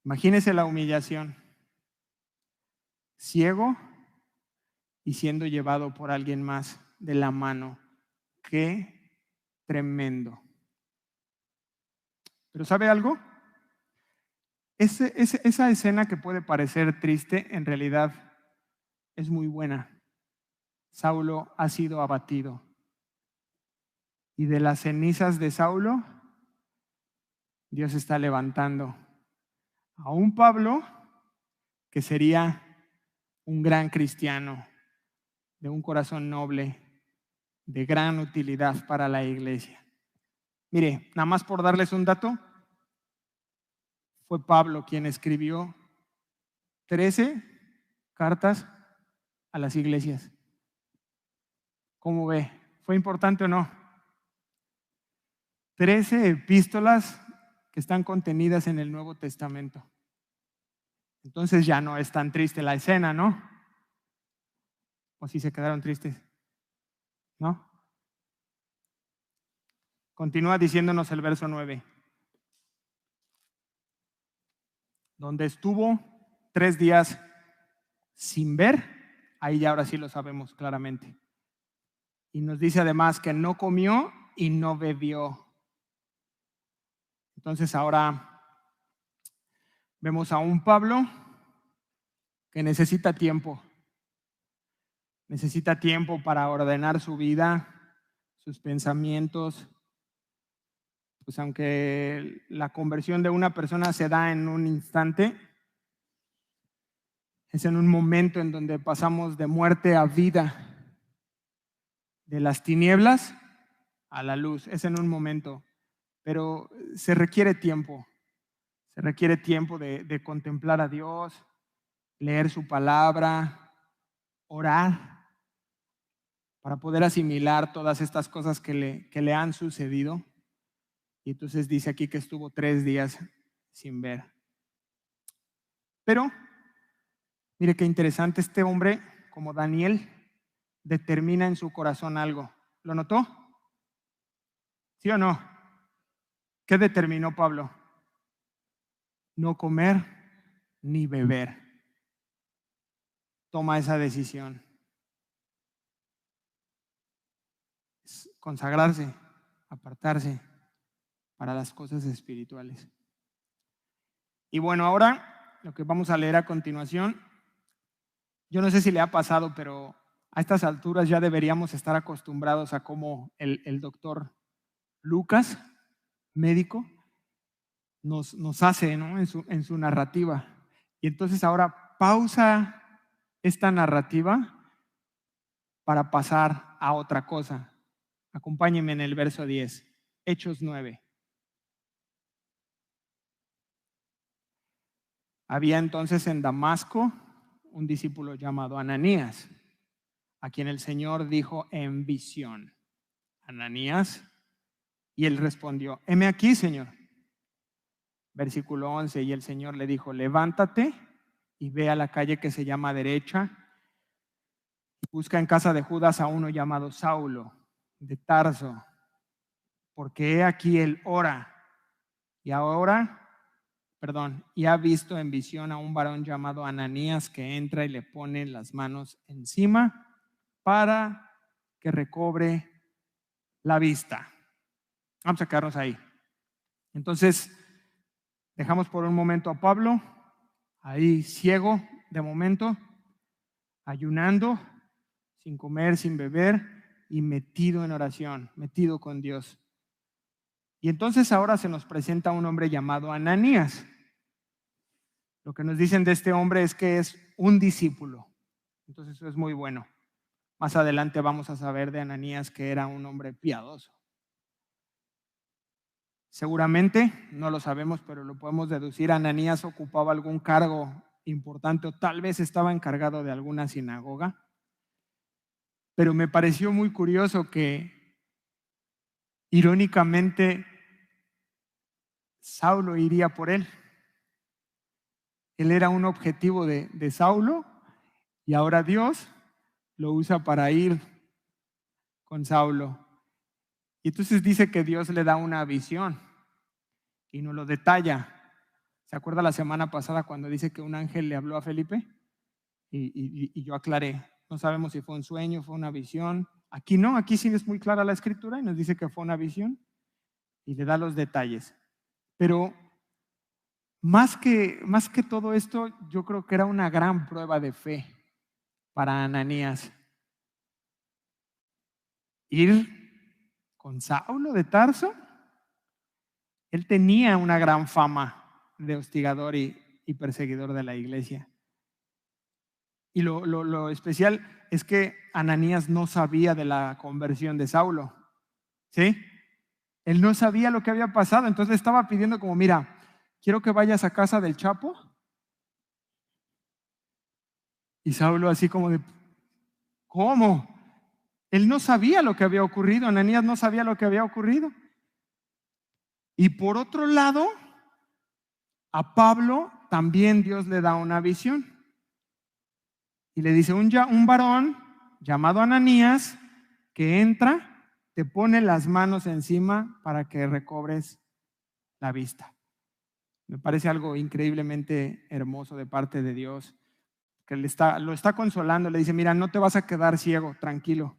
A: Imagínese la humillación. Ciego y siendo llevado por alguien más de la mano. Qué tremendo. Pero ¿sabe algo? Esa escena que puede parecer triste, en realidad es muy buena. Saulo ha sido abatido. Y de las cenizas de Saulo, Dios está levantando a un Pablo que sería un gran cristiano, de un corazón noble, de gran utilidad para la iglesia. Mire, nada más por darles un dato, fue Pablo quien escribió 13 cartas a las iglesias. ¿Cómo ve? ¿Fue importante o no? 13 epístolas que están contenidas en el Nuevo Testamento. Entonces ya no es tan triste la escena, ¿no? ¿O si se quedaron tristes? ¿No? Continúa diciéndonos el verso 9. Donde estuvo 3 días sin ver, ahí ya ahora sí lo sabemos claramente. Y nos dice además que no comió y no bebió. Entonces ahora vemos a un Pablo que necesita tiempo. Necesita tiempo para ordenar su vida, sus pensamientos. Pues aunque la conversión de una persona se da en un instante, es en un momento en donde pasamos de muerte a vida, de las tinieblas a la luz. Es en un momento, pero se requiere tiempo. Se requiere tiempo de contemplar a Dios, leer su palabra, orar, para poder asimilar todas estas cosas que le han sucedido. Y entonces dice aquí que estuvo 3 días sin ver. Pero, mire qué interesante, este hombre, como Daniel, determina en su corazón algo. ¿Lo notó? ¿Sí o no? ¿Qué determinó Pablo? No comer ni beber. Toma esa decisión. Es consagrarse, apartarse para las cosas espirituales. Y bueno, ahora lo que vamos a leer a continuación, yo no sé si le ha pasado, pero A estas alturas ya deberíamos estar acostumbrados a cómo el doctor Lucas, médico, nos hace, ¿no?, en su narrativa. Y entonces ahora pausa esta narrativa para pasar a otra cosa. Acompáñenme en el verso 10, Hechos 9. Había entonces en Damasco un discípulo llamado Ananías, a quien el Señor dijo en visión: Ananías. Y él respondió: heme aquí, Señor. Versículo 11, y el Señor le dijo: levántate y ve a la calle que se llama Derecha y busca en casa de Judas a uno llamado Saulo de Tarso, porque he aquí él ora y ha visto en visión a un varón llamado Ananías que entra y le pone las manos encima para que recobre la vista. Vamos a quedarnos ahí. Entonces, dejamos por un momento a Pablo ahí ciego de momento, ayunando, sin comer, sin beber y metido en oración, metido con Dios. Y entonces ahora se nos presenta un hombre llamado Ananías. Lo que nos dicen de este hombre es que es un discípulo. Entonces eso es muy bueno. Más adelante vamos a saber de Ananías que era un hombre piadoso. Seguramente, no lo sabemos, pero lo podemos deducir, Ananías ocupaba algún cargo importante o tal vez estaba encargado de alguna sinagoga. Pero me pareció muy curioso que, irónicamente, Saulo iría por él. Él era un objetivo de Saulo y ahora Dios lo usa para ir con Saulo. Y entonces dice que Dios le da una visión y nos lo detalla. ¿Se acuerda la semana pasada cuando dice que un ángel le habló a Felipe? Y yo aclaré, no sabemos si fue un sueño, fue una visión. Aquí no, aquí sí es muy clara la escritura y nos dice que fue una visión y le da los detalles. Pero más que todo esto, yo creo que era una gran prueba de fe para Ananías. Ir con Saulo de Tarso. Él tenía una gran fama de hostigador y perseguidor de la iglesia. Y lo especial es que Ananías no sabía de la conversión de Saulo. ¿Sí? Él no sabía lo que había pasado, entonces le estaba pidiendo como: mira, quiero que vayas a casa del Chapo. Y Saulo así como de: ¿cómo? Él no sabía lo que había ocurrido, Ananías no sabía lo que había ocurrido. Y por otro lado, a Pablo también Dios le da una visión. Y le dice: un varón llamado Ananías que entra, te pone las manos encima para que recobres la vista. Me parece algo increíblemente hermoso de parte de Dios, que lo está consolando, le dice: mira, no te vas a quedar ciego, tranquilo.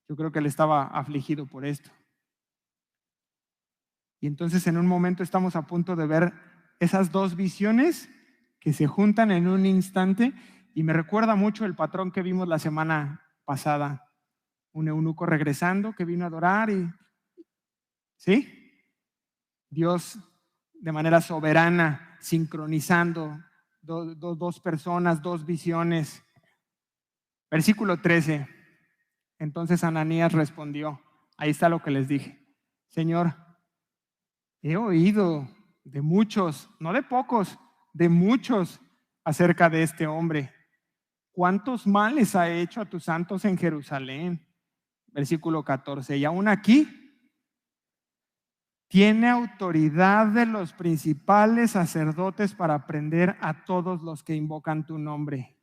A: Yo creo que él estaba afligido por esto. Y entonces en un momento estamos a punto de ver esas dos visiones que se juntan en un instante, y me recuerda mucho el patrón que vimos la semana pasada. Un eunuco regresando que vino a adorar ¿sí? Dios de manera soberana sincronizando dos personas, dos visiones. Versículo 13. Entonces Ananías respondió, ahí está lo que les dije: Señor, he oído de muchos, no de pocos, de muchos acerca de este hombre. ¿Cuántos males ha hecho a tus santos en Jerusalén? Versículo 14. Y aún aquí tiene autoridad de los principales sacerdotes para prender a todos los que invocan tu nombre.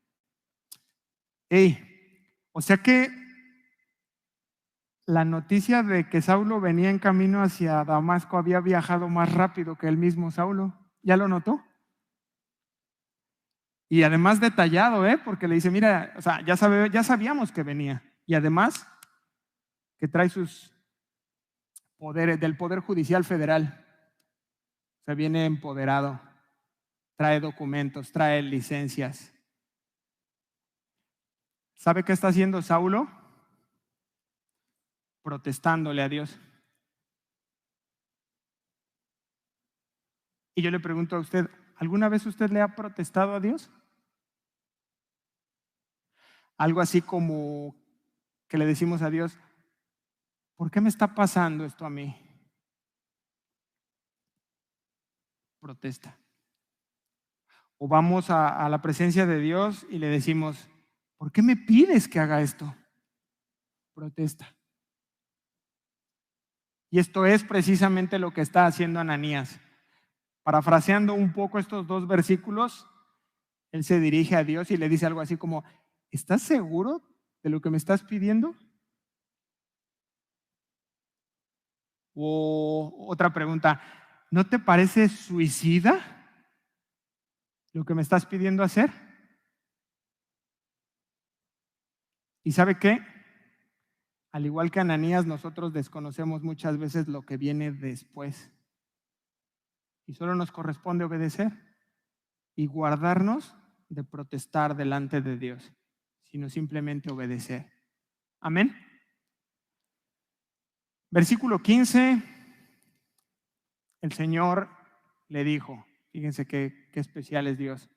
A: O sea que la noticia de que Saulo venía en camino hacia Damasco había viajado más rápido que el mismo Saulo. ¿Ya lo notó? Y además detallado, porque le dice: mira, o sea, ya sabíamos que venía. Y además que trae sus poderes del Poder Judicial Federal. O sea, viene empoderado, trae documentos, trae licencias. ¿Sabe qué está haciendo Saulo? Protestándole a Dios. Y yo le pregunto a usted, ¿alguna vez usted le ha protestado a Dios? Algo así como que le decimos a Dios, ¿por qué me está pasando esto a mí? Protesta. O vamos a la presencia de Dios y le decimos, ¿por qué me pides que haga esto? Protesta. Y esto es precisamente lo que está haciendo Ananías. Parafraseando un poco estos dos versículos, él se dirige a Dios y le dice algo así como, ¿estás seguro de lo que me estás pidiendo? O otra pregunta, ¿no te parece suicida lo que me estás pidiendo hacer? ¿Y sabe qué? Al igual que Ananías, nosotros desconocemos muchas veces lo que viene después. Y solo nos corresponde obedecer y guardarnos de protestar delante de Dios, sino simplemente obedecer. Amén. Versículo 15, el Señor le dijo, fíjense qué especial es Dios.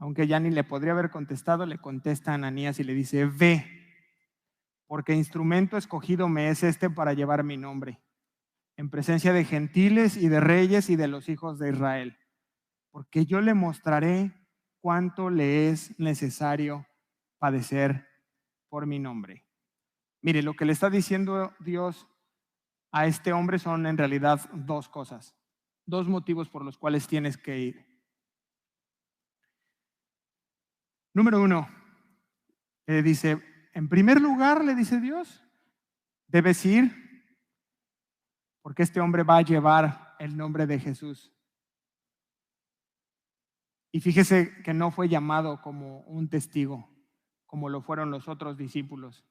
A: Aunque ya ni le podría haber contestado, le contesta a Ananías y le dice, ve, porque instrumento escogido me es este para llevar mi nombre, en presencia de gentiles y de reyes y de los hijos de Israel, porque yo le mostraré cuánto le es necesario padecer por mi nombre. Mire, lo que le está diciendo Dios a este hombre son en realidad dos cosas, dos motivos por los cuales tienes que ir. Número uno, dice, en primer lugar, le dice Dios, debes ir porque este hombre va a llevar el nombre de Jesús. Y fíjese que no fue llamado como un testigo, como lo fueron los otros discípulos.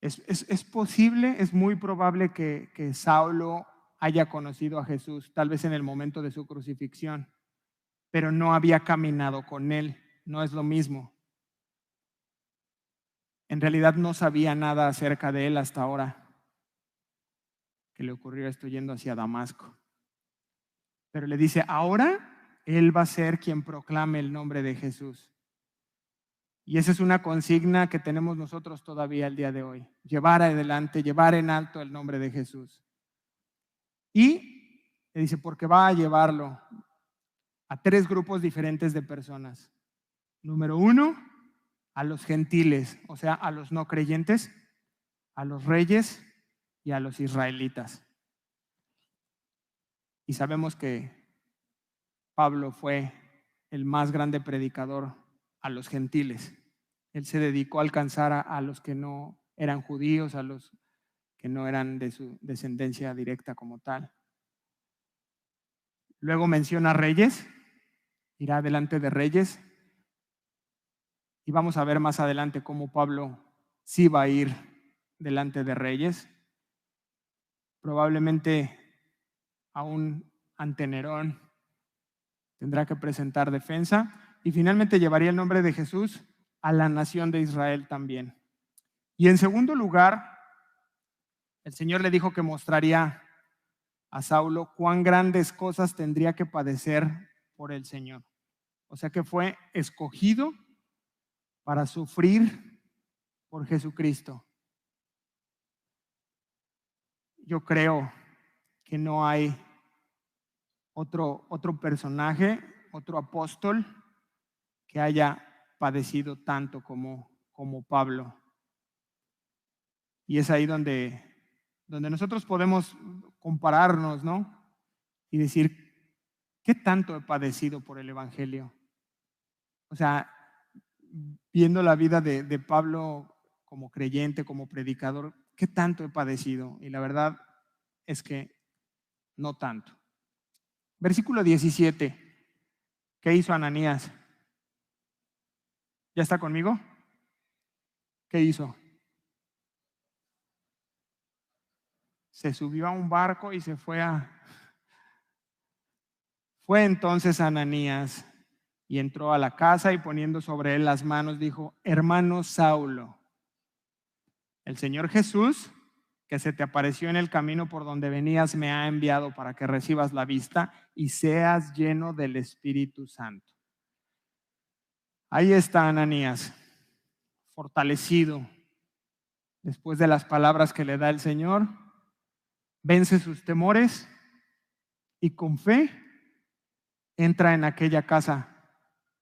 A: Es posible, es muy probable que Saulo haya conocido a Jesús, tal vez en el momento de su crucifixión, pero no había caminado con él, no es lo mismo. En realidad no sabía nada acerca de él hasta ahora que le ocurrió esto yendo hacia Damasco. Pero le dice, ahora él va a ser quien proclame el nombre de Jesús. Y esa es una consigna que tenemos nosotros todavía el día de hoy. Llevar adelante, llevar en alto el nombre de Jesús. Y le dice, porque va a llevarlo a tres grupos diferentes de personas. Número uno, a los gentiles, o sea, a los no creyentes, a los reyes y a los israelitas. Y sabemos que Pablo fue el más grande predicador a los gentiles. Él se dedicó a alcanzar a los que no eran judíos, a los que no eran de su descendencia directa como tal. Luego menciona reyes, irá delante de reyes. Y vamos a ver más adelante cómo Pablo sí va a ir delante de reyes. Probablemente aún ante Nerón tendrá que presentar defensa. Y finalmente llevaría el nombre de Jesús a la nación de Israel también. Y en segundo lugar, el Señor le dijo que mostraría a Saulo cuán grandes cosas tendría que padecer por el Señor. O sea que fue escogido para sufrir por Jesucristo. Yo creo que no hay otro personaje, otro apóstol que haya padecido tanto como Pablo. Y es ahí donde nosotros podemos compararnos, ¿no? Y decir, ¿qué tanto he padecido por el Evangelio? O sea, viendo la vida de Pablo como creyente, como predicador, ¿qué tanto he padecido? Y la verdad es que no tanto. Versículo 17. ¿Qué hizo Ananías? ¿Ya está conmigo? ¿Qué hizo? Se subió a un barco y se fue a... Fue entonces Ananías Y entró a la casa y poniendo sobre él las manos dijo: hermano Saulo, el Señor Jesús, que se te apareció en el camino por donde venías, me ha enviado para que recibas la vista y seas lleno del Espíritu Santo. Ahí está Ananías, fortalecido después de las palabras que le da el Señor, vence sus temores y con fe entra en aquella casa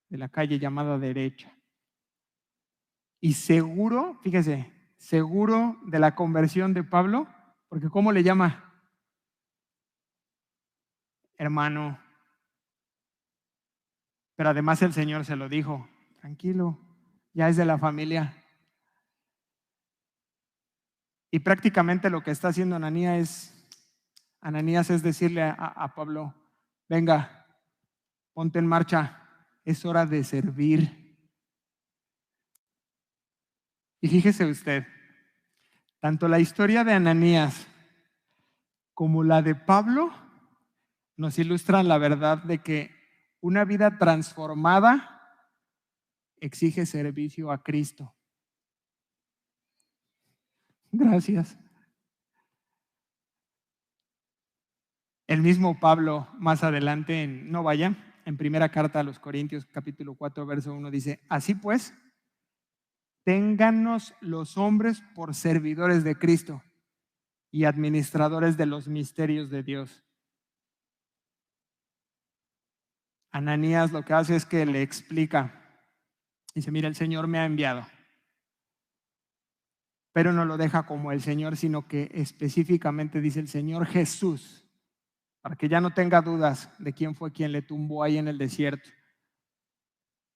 A: de la calle llamada Derecha. Y seguro, fíjese, seguro de la conversión de Pablo, porque ¿cómo le llama? Hermano. Pero además el Señor se lo dijo: tranquilo, ya es de la familia. Y prácticamente lo que está haciendo Ananías es decirle a Pablo: venga, ponte en marcha, es hora de servir. Y fíjese usted, tanto la historia de Ananías como la de Pablo nos ilustran la verdad de que una vida transformada exige servicio a Cristo. Gracias. El mismo Pablo más adelante, en primera carta a los Corintios capítulo 4 verso 1 dice: así pues, téngannos los hombres por servidores de Cristo y administradores de los misterios de Dios. Ananías lo que hace es que le explica, dice: mira, el Señor me ha enviado, pero no lo deja como el Señor, sino que específicamente dice el Señor Jesús, para que ya no tenga dudas de quién fue quien le tumbó ahí en el desierto,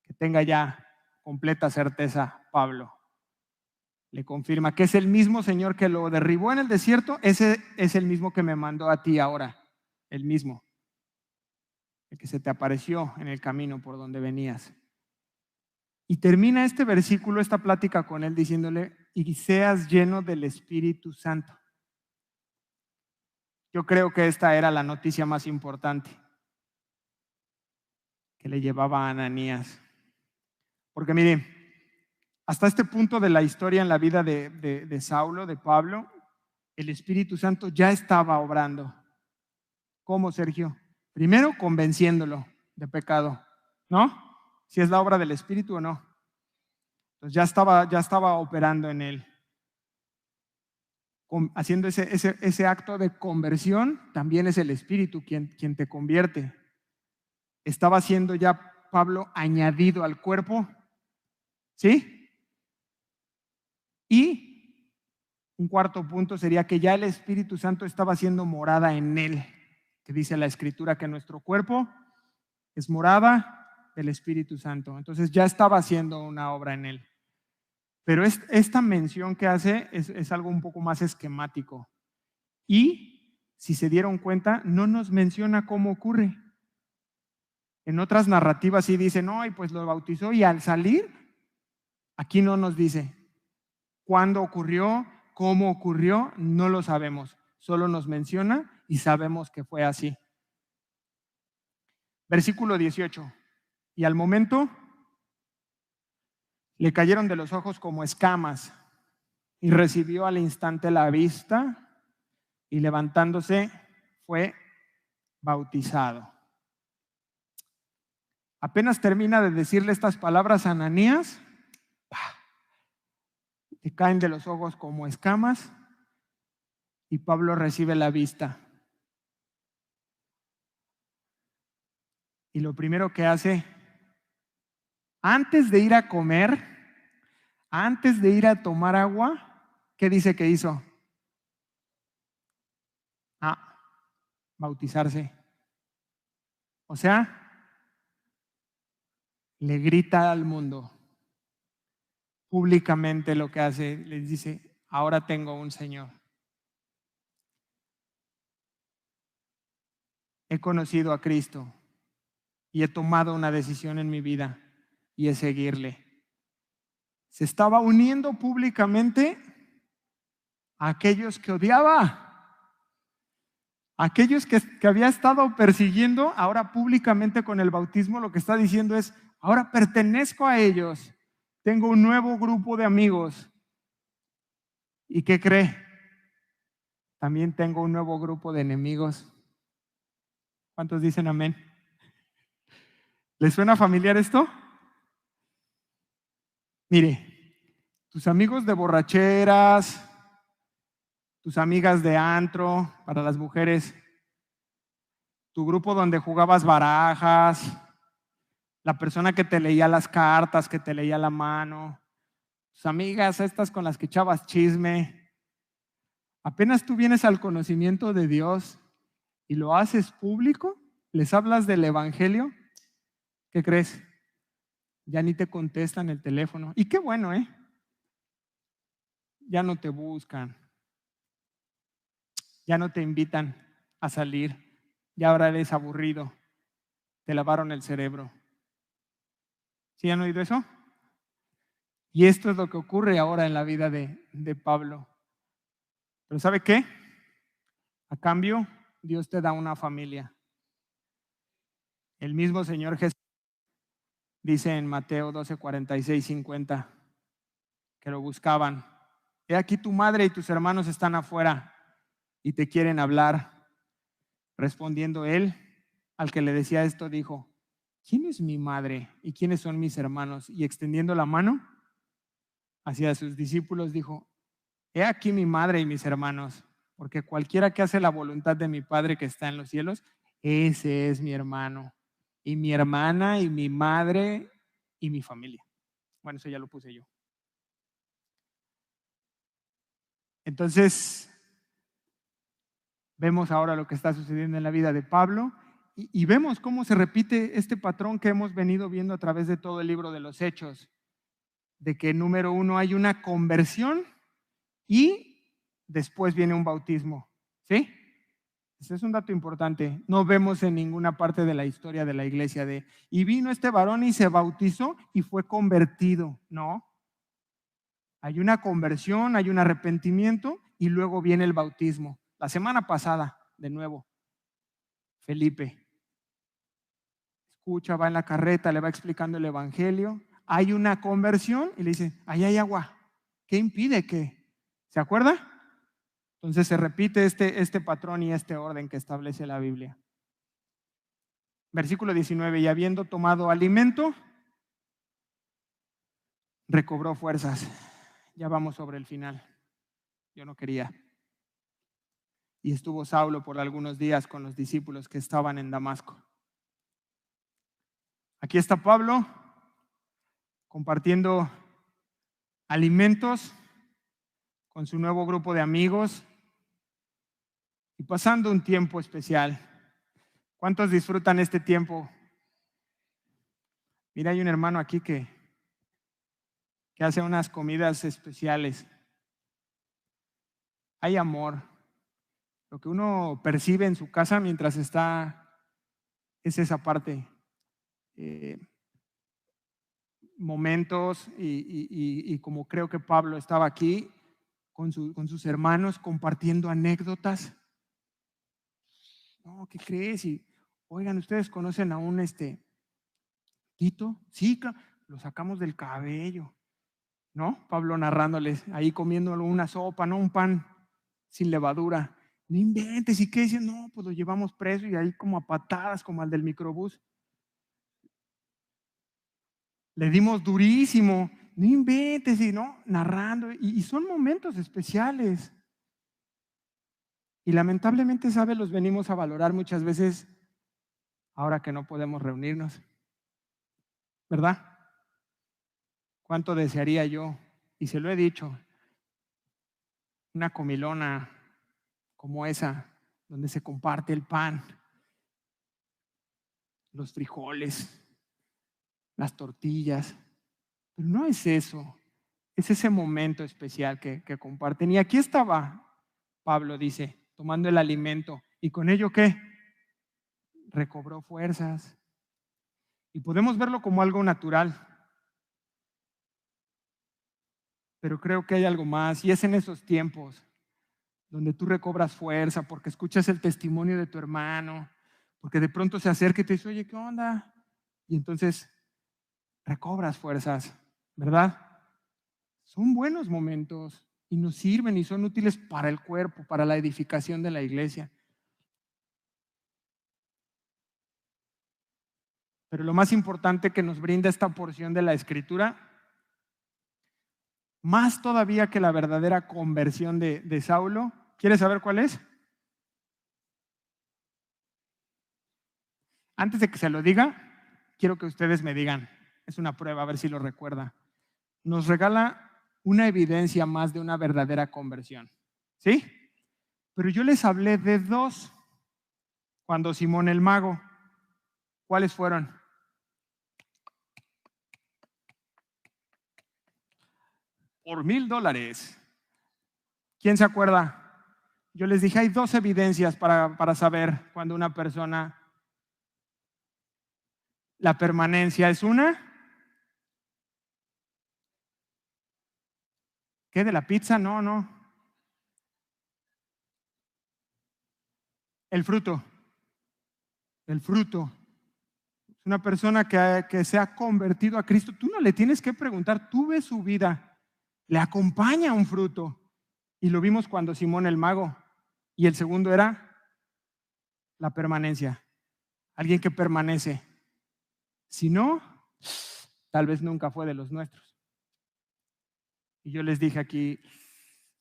A: que tenga ya completa certeza Pablo. Le confirma que es el mismo Señor que lo derribó en el desierto, ese es el mismo que me mandó a ti ahora, el mismo, el que se te apareció en el camino por donde venías. Y termina este versículo, esta plática con él diciéndole: y seas lleno del Espíritu Santo. Yo creo que esta era la noticia más importante que le llevaba a Ananías. Porque mire, hasta este punto de la historia en la vida de Saulo, de Pablo, el Espíritu Santo ya estaba obrando. ¿Cómo, Sergio? Primero, convenciéndolo de pecado, ¿no? Si es la obra del Espíritu o no. Entonces ya estaba operando en él. Haciendo ese acto de conversión, también es el Espíritu quien te convierte. Estaba siendo ya Pablo añadido al cuerpo, ¿sí? Y un cuarto punto sería que ya el Espíritu Santo estaba haciendo morada en él, que dice la Escritura que nuestro cuerpo es morada del Espíritu Santo. Entonces ya estaba haciendo una obra en él. Pero esta mención que hace es algo un poco más esquemático. Y, si se dieron cuenta, no nos menciona cómo ocurre. En otras narrativas sí dice: no, y pues lo bautizó y al salir, aquí no nos dice cuándo ocurrió, cómo ocurrió, no lo sabemos. Solo nos menciona y sabemos que fue así. Versículo 18. Y al momento le cayeron de los ojos como escamas y recibió al instante la vista y levantándose fue bautizado. Apenas termina de decirle estas palabras a Ananías, le caen de los ojos como escamas y Pablo recibe la vista. Y lo primero que hace, antes de ir a comer, antes de ir a tomar agua, ¿qué dice que hizo? Bautizarse. O sea, le grita al mundo públicamente lo que hace, les dice: ahora tengo un Señor. He conocido a Cristo y he tomado una decisión en mi vida y es seguirle. Se estaba uniendo públicamente a aquellos que odiaba, Aquellos que había estado persiguiendo, ahora públicamente con el bautismo, lo que está diciendo es, ahora pertenezco a ellos. Tengo un nuevo grupo de amigos. ¿Y qué cree? También tengo un nuevo grupo de enemigos. ¿Cuántos dicen amén? ¿Les suena familiar esto? Mire, tus amigos de borracheras, tus amigas de antro para las mujeres, tu grupo donde jugabas barajas, la persona que te leía las cartas, que te leía la mano, tus amigas estas con las que echabas chisme. Apenas tú vienes al conocimiento de Dios y lo haces público, les hablas del evangelio, ¿qué crees? Ya ni te contestan el teléfono. Y qué bueno, ¿eh? Ya no te buscan, ya no te invitan a salir, ya ahora eres aburrido, te lavaron el cerebro. ¿Sí han oído eso? Y esto es lo que ocurre ahora en la vida de Pablo. Pero ¿sabe qué? A cambio, Dios te da una familia. El mismo Señor Jesús dice en Mateo 12, 46, 50, que lo buscaban. He aquí tu madre y tus hermanos están afuera y te quieren hablar. Respondiendo él, al que le decía esto, dijo, ¿quién es mi madre y quiénes son mis hermanos? Y extendiendo la mano hacia sus discípulos, dijo, he aquí mi madre y mis hermanos, porque cualquiera que hace la voluntad de mi Padre que está en los cielos, ese es mi hermano, y mi hermana, y mi madre, y mi familia. Bueno, eso ya lo puse yo. Entonces, vemos ahora lo que está sucediendo en la vida de Pablo y vemos cómo se repite este patrón que hemos venido viendo a través de todo el libro de los Hechos, de que número uno hay una conversión y después viene un bautismo, ¿sí? Ese es un dato importante. No vemos en ninguna parte de la historia de la iglesia y vino este varón y se bautizó y fue convertido. No. Hay una conversión, hay un arrepentimiento y luego viene el bautismo. La semana pasada, de nuevo, Felipe escucha, va en la carreta, le va explicando el evangelio. Hay una conversión y le dice, ahí hay agua. ¿Qué impide que? ¿Se acuerda? Entonces se repite este patrón y este orden que establece la Biblia. Versículo 19, y habiendo tomado alimento, recobró fuerzas. Ya vamos sobre el final. Yo no quería. Y estuvo Saulo por algunos días con los discípulos que estaban en Damasco. Aquí está Pablo compartiendo alimentos con su nuevo grupo de amigos y pasando un tiempo especial. ¿Cuántos disfrutan este tiempo? Mira, hay un hermano aquí que hace unas comidas especiales. Hay amor. Lo que uno percibe en su casa mientras está es esa parte. Momentos y como creo que Pablo estaba aquí con sus hermanos compartiendo anécdotas. No, ¿qué crees? Y oigan, ¿ustedes conocen a un Tito? Sí, lo sacamos del cabello, ¿no? Pablo narrándoles, ahí comiéndolo una sopa, ¿no? Un pan sin levadura. No inventes, ¿y qué dicen? No, pues lo llevamos preso y ahí como a patadas, como al del microbús. Le dimos durísimo, no inventes, y no, narrando, y son momentos especiales. Y lamentablemente, ¿sabe? Los venimos a valorar muchas veces ahora que no podemos reunirnos, ¿verdad? ¿Cuánto desearía yo? Y se lo he dicho, una comilona como esa, donde se comparte el pan, los frijoles, las tortillas. Pero no es eso, es ese momento especial que comparten. Y aquí estaba Pablo, dice, tomando el alimento. ¿Y con ello qué? Recobró fuerzas. Y podemos verlo como algo natural. Pero creo que hay algo más, y es en esos tiempos donde tú recobras fuerza porque escuchas el testimonio de tu hermano, porque de pronto se acerca y te dice, oye, ¿qué onda? Y entonces recobras fuerzas, ¿verdad? Son buenos momentos y nos sirven y son útiles para el cuerpo, para la edificación de la iglesia. Pero lo más importante que nos brinda esta porción de la Escritura, más todavía que la verdadera conversión de Saulo, ¿quieres saber cuál es? Antes de que se lo diga, quiero que ustedes me digan, es una prueba, a ver si lo recuerda. Nos regala una evidencia más de una verdadera conversión, ¿sí? Pero yo les hablé de dos cuando Simón el mago. ¿Cuáles fueron? Por $1,000. ¿Quién se acuerda? Yo les dije, hay dos evidencias para saber cuando una persona, la permanencia es una. ¿Qué de la pizza? No, no. El fruto. El fruto. Es una persona que se ha convertido a Cristo. Tú no le tienes que preguntar, tú ves su vida, le acompaña un fruto. Y lo vimos cuando Simón el mago. Y el segundo era la permanencia. Alguien que permanece. Si no, tal vez nunca fue de los nuestros. Y yo les dije aquí,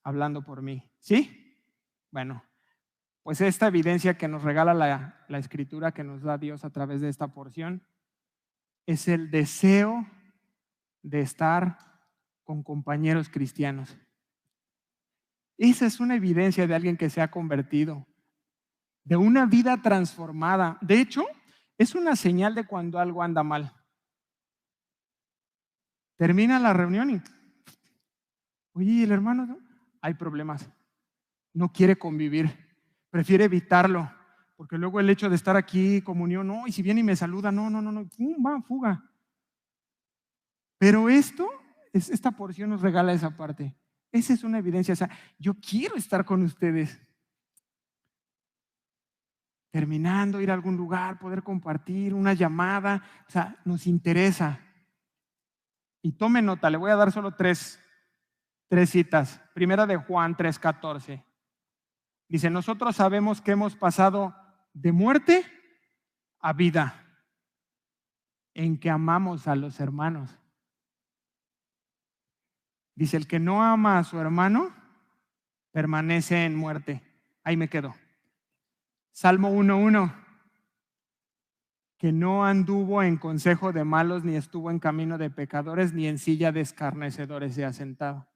A: hablando por mí, ¿sí? Bueno, pues esta evidencia que nos regala la Escritura, que nos da Dios a través de esta porción, es el deseo de estar con compañeros cristianos. Esa es una evidencia de alguien que se ha convertido, de una vida transformada. De hecho, es una señal de cuando algo anda mal. Termina la reunión y, oye, el hermano, ¿no? Hay problemas, no quiere convivir, prefiere evitarlo, porque luego el hecho de estar aquí, comunión, no, y si viene y me saluda, no, va, fuga. Pero esta porción nos regala esa parte. Esa es una evidencia, o sea, yo quiero estar con ustedes. Terminando, ir a algún lugar, poder compartir, una llamada, o sea, nos interesa. Y tome nota, le voy a dar solo tres citas. Primera de Juan 3:14. Dice, nosotros sabemos que hemos pasado de muerte a vida, en que amamos a los hermanos. Dice, el que no ama a su hermano permanece en muerte. Ahí me quedo. Salmo 1:1, que no anduvo en consejo de malos, ni estuvo en camino de pecadores, ni en silla de escarnecedores se ha sentado.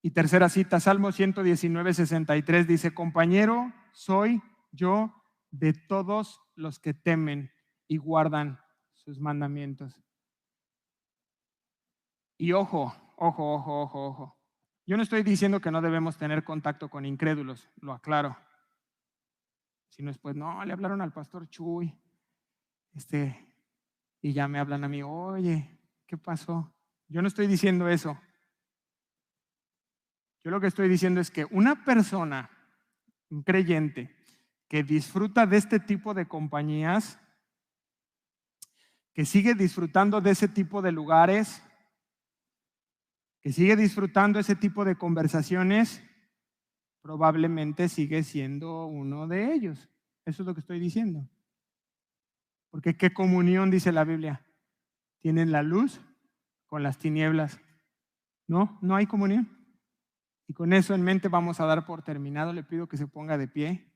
A: Y tercera cita, Salmo 119:63, dice, compañero soy yo de todos los que temen y guardan sus mandamientos. Y ojo. Yo no estoy diciendo que no debemos tener contacto con incrédulos, lo aclaro. Si no es, pues, no, le hablaron al pastor Chuy, y ya me hablan a mí, oye, ¿qué pasó? Yo no estoy diciendo eso. Yo lo que estoy diciendo es que una persona, un creyente, que disfruta de este tipo de compañías, que sigue disfrutando de ese tipo de lugares, que sigue disfrutando ese tipo de conversaciones, probablemente sigue siendo uno de ellos. Eso es lo que estoy diciendo. Porque ¿qué comunión dice la Biblia? Tienen la luz con las tinieblas. No hay comunión. Y con eso en mente vamos a dar por terminado. Le pido que se ponga de pie.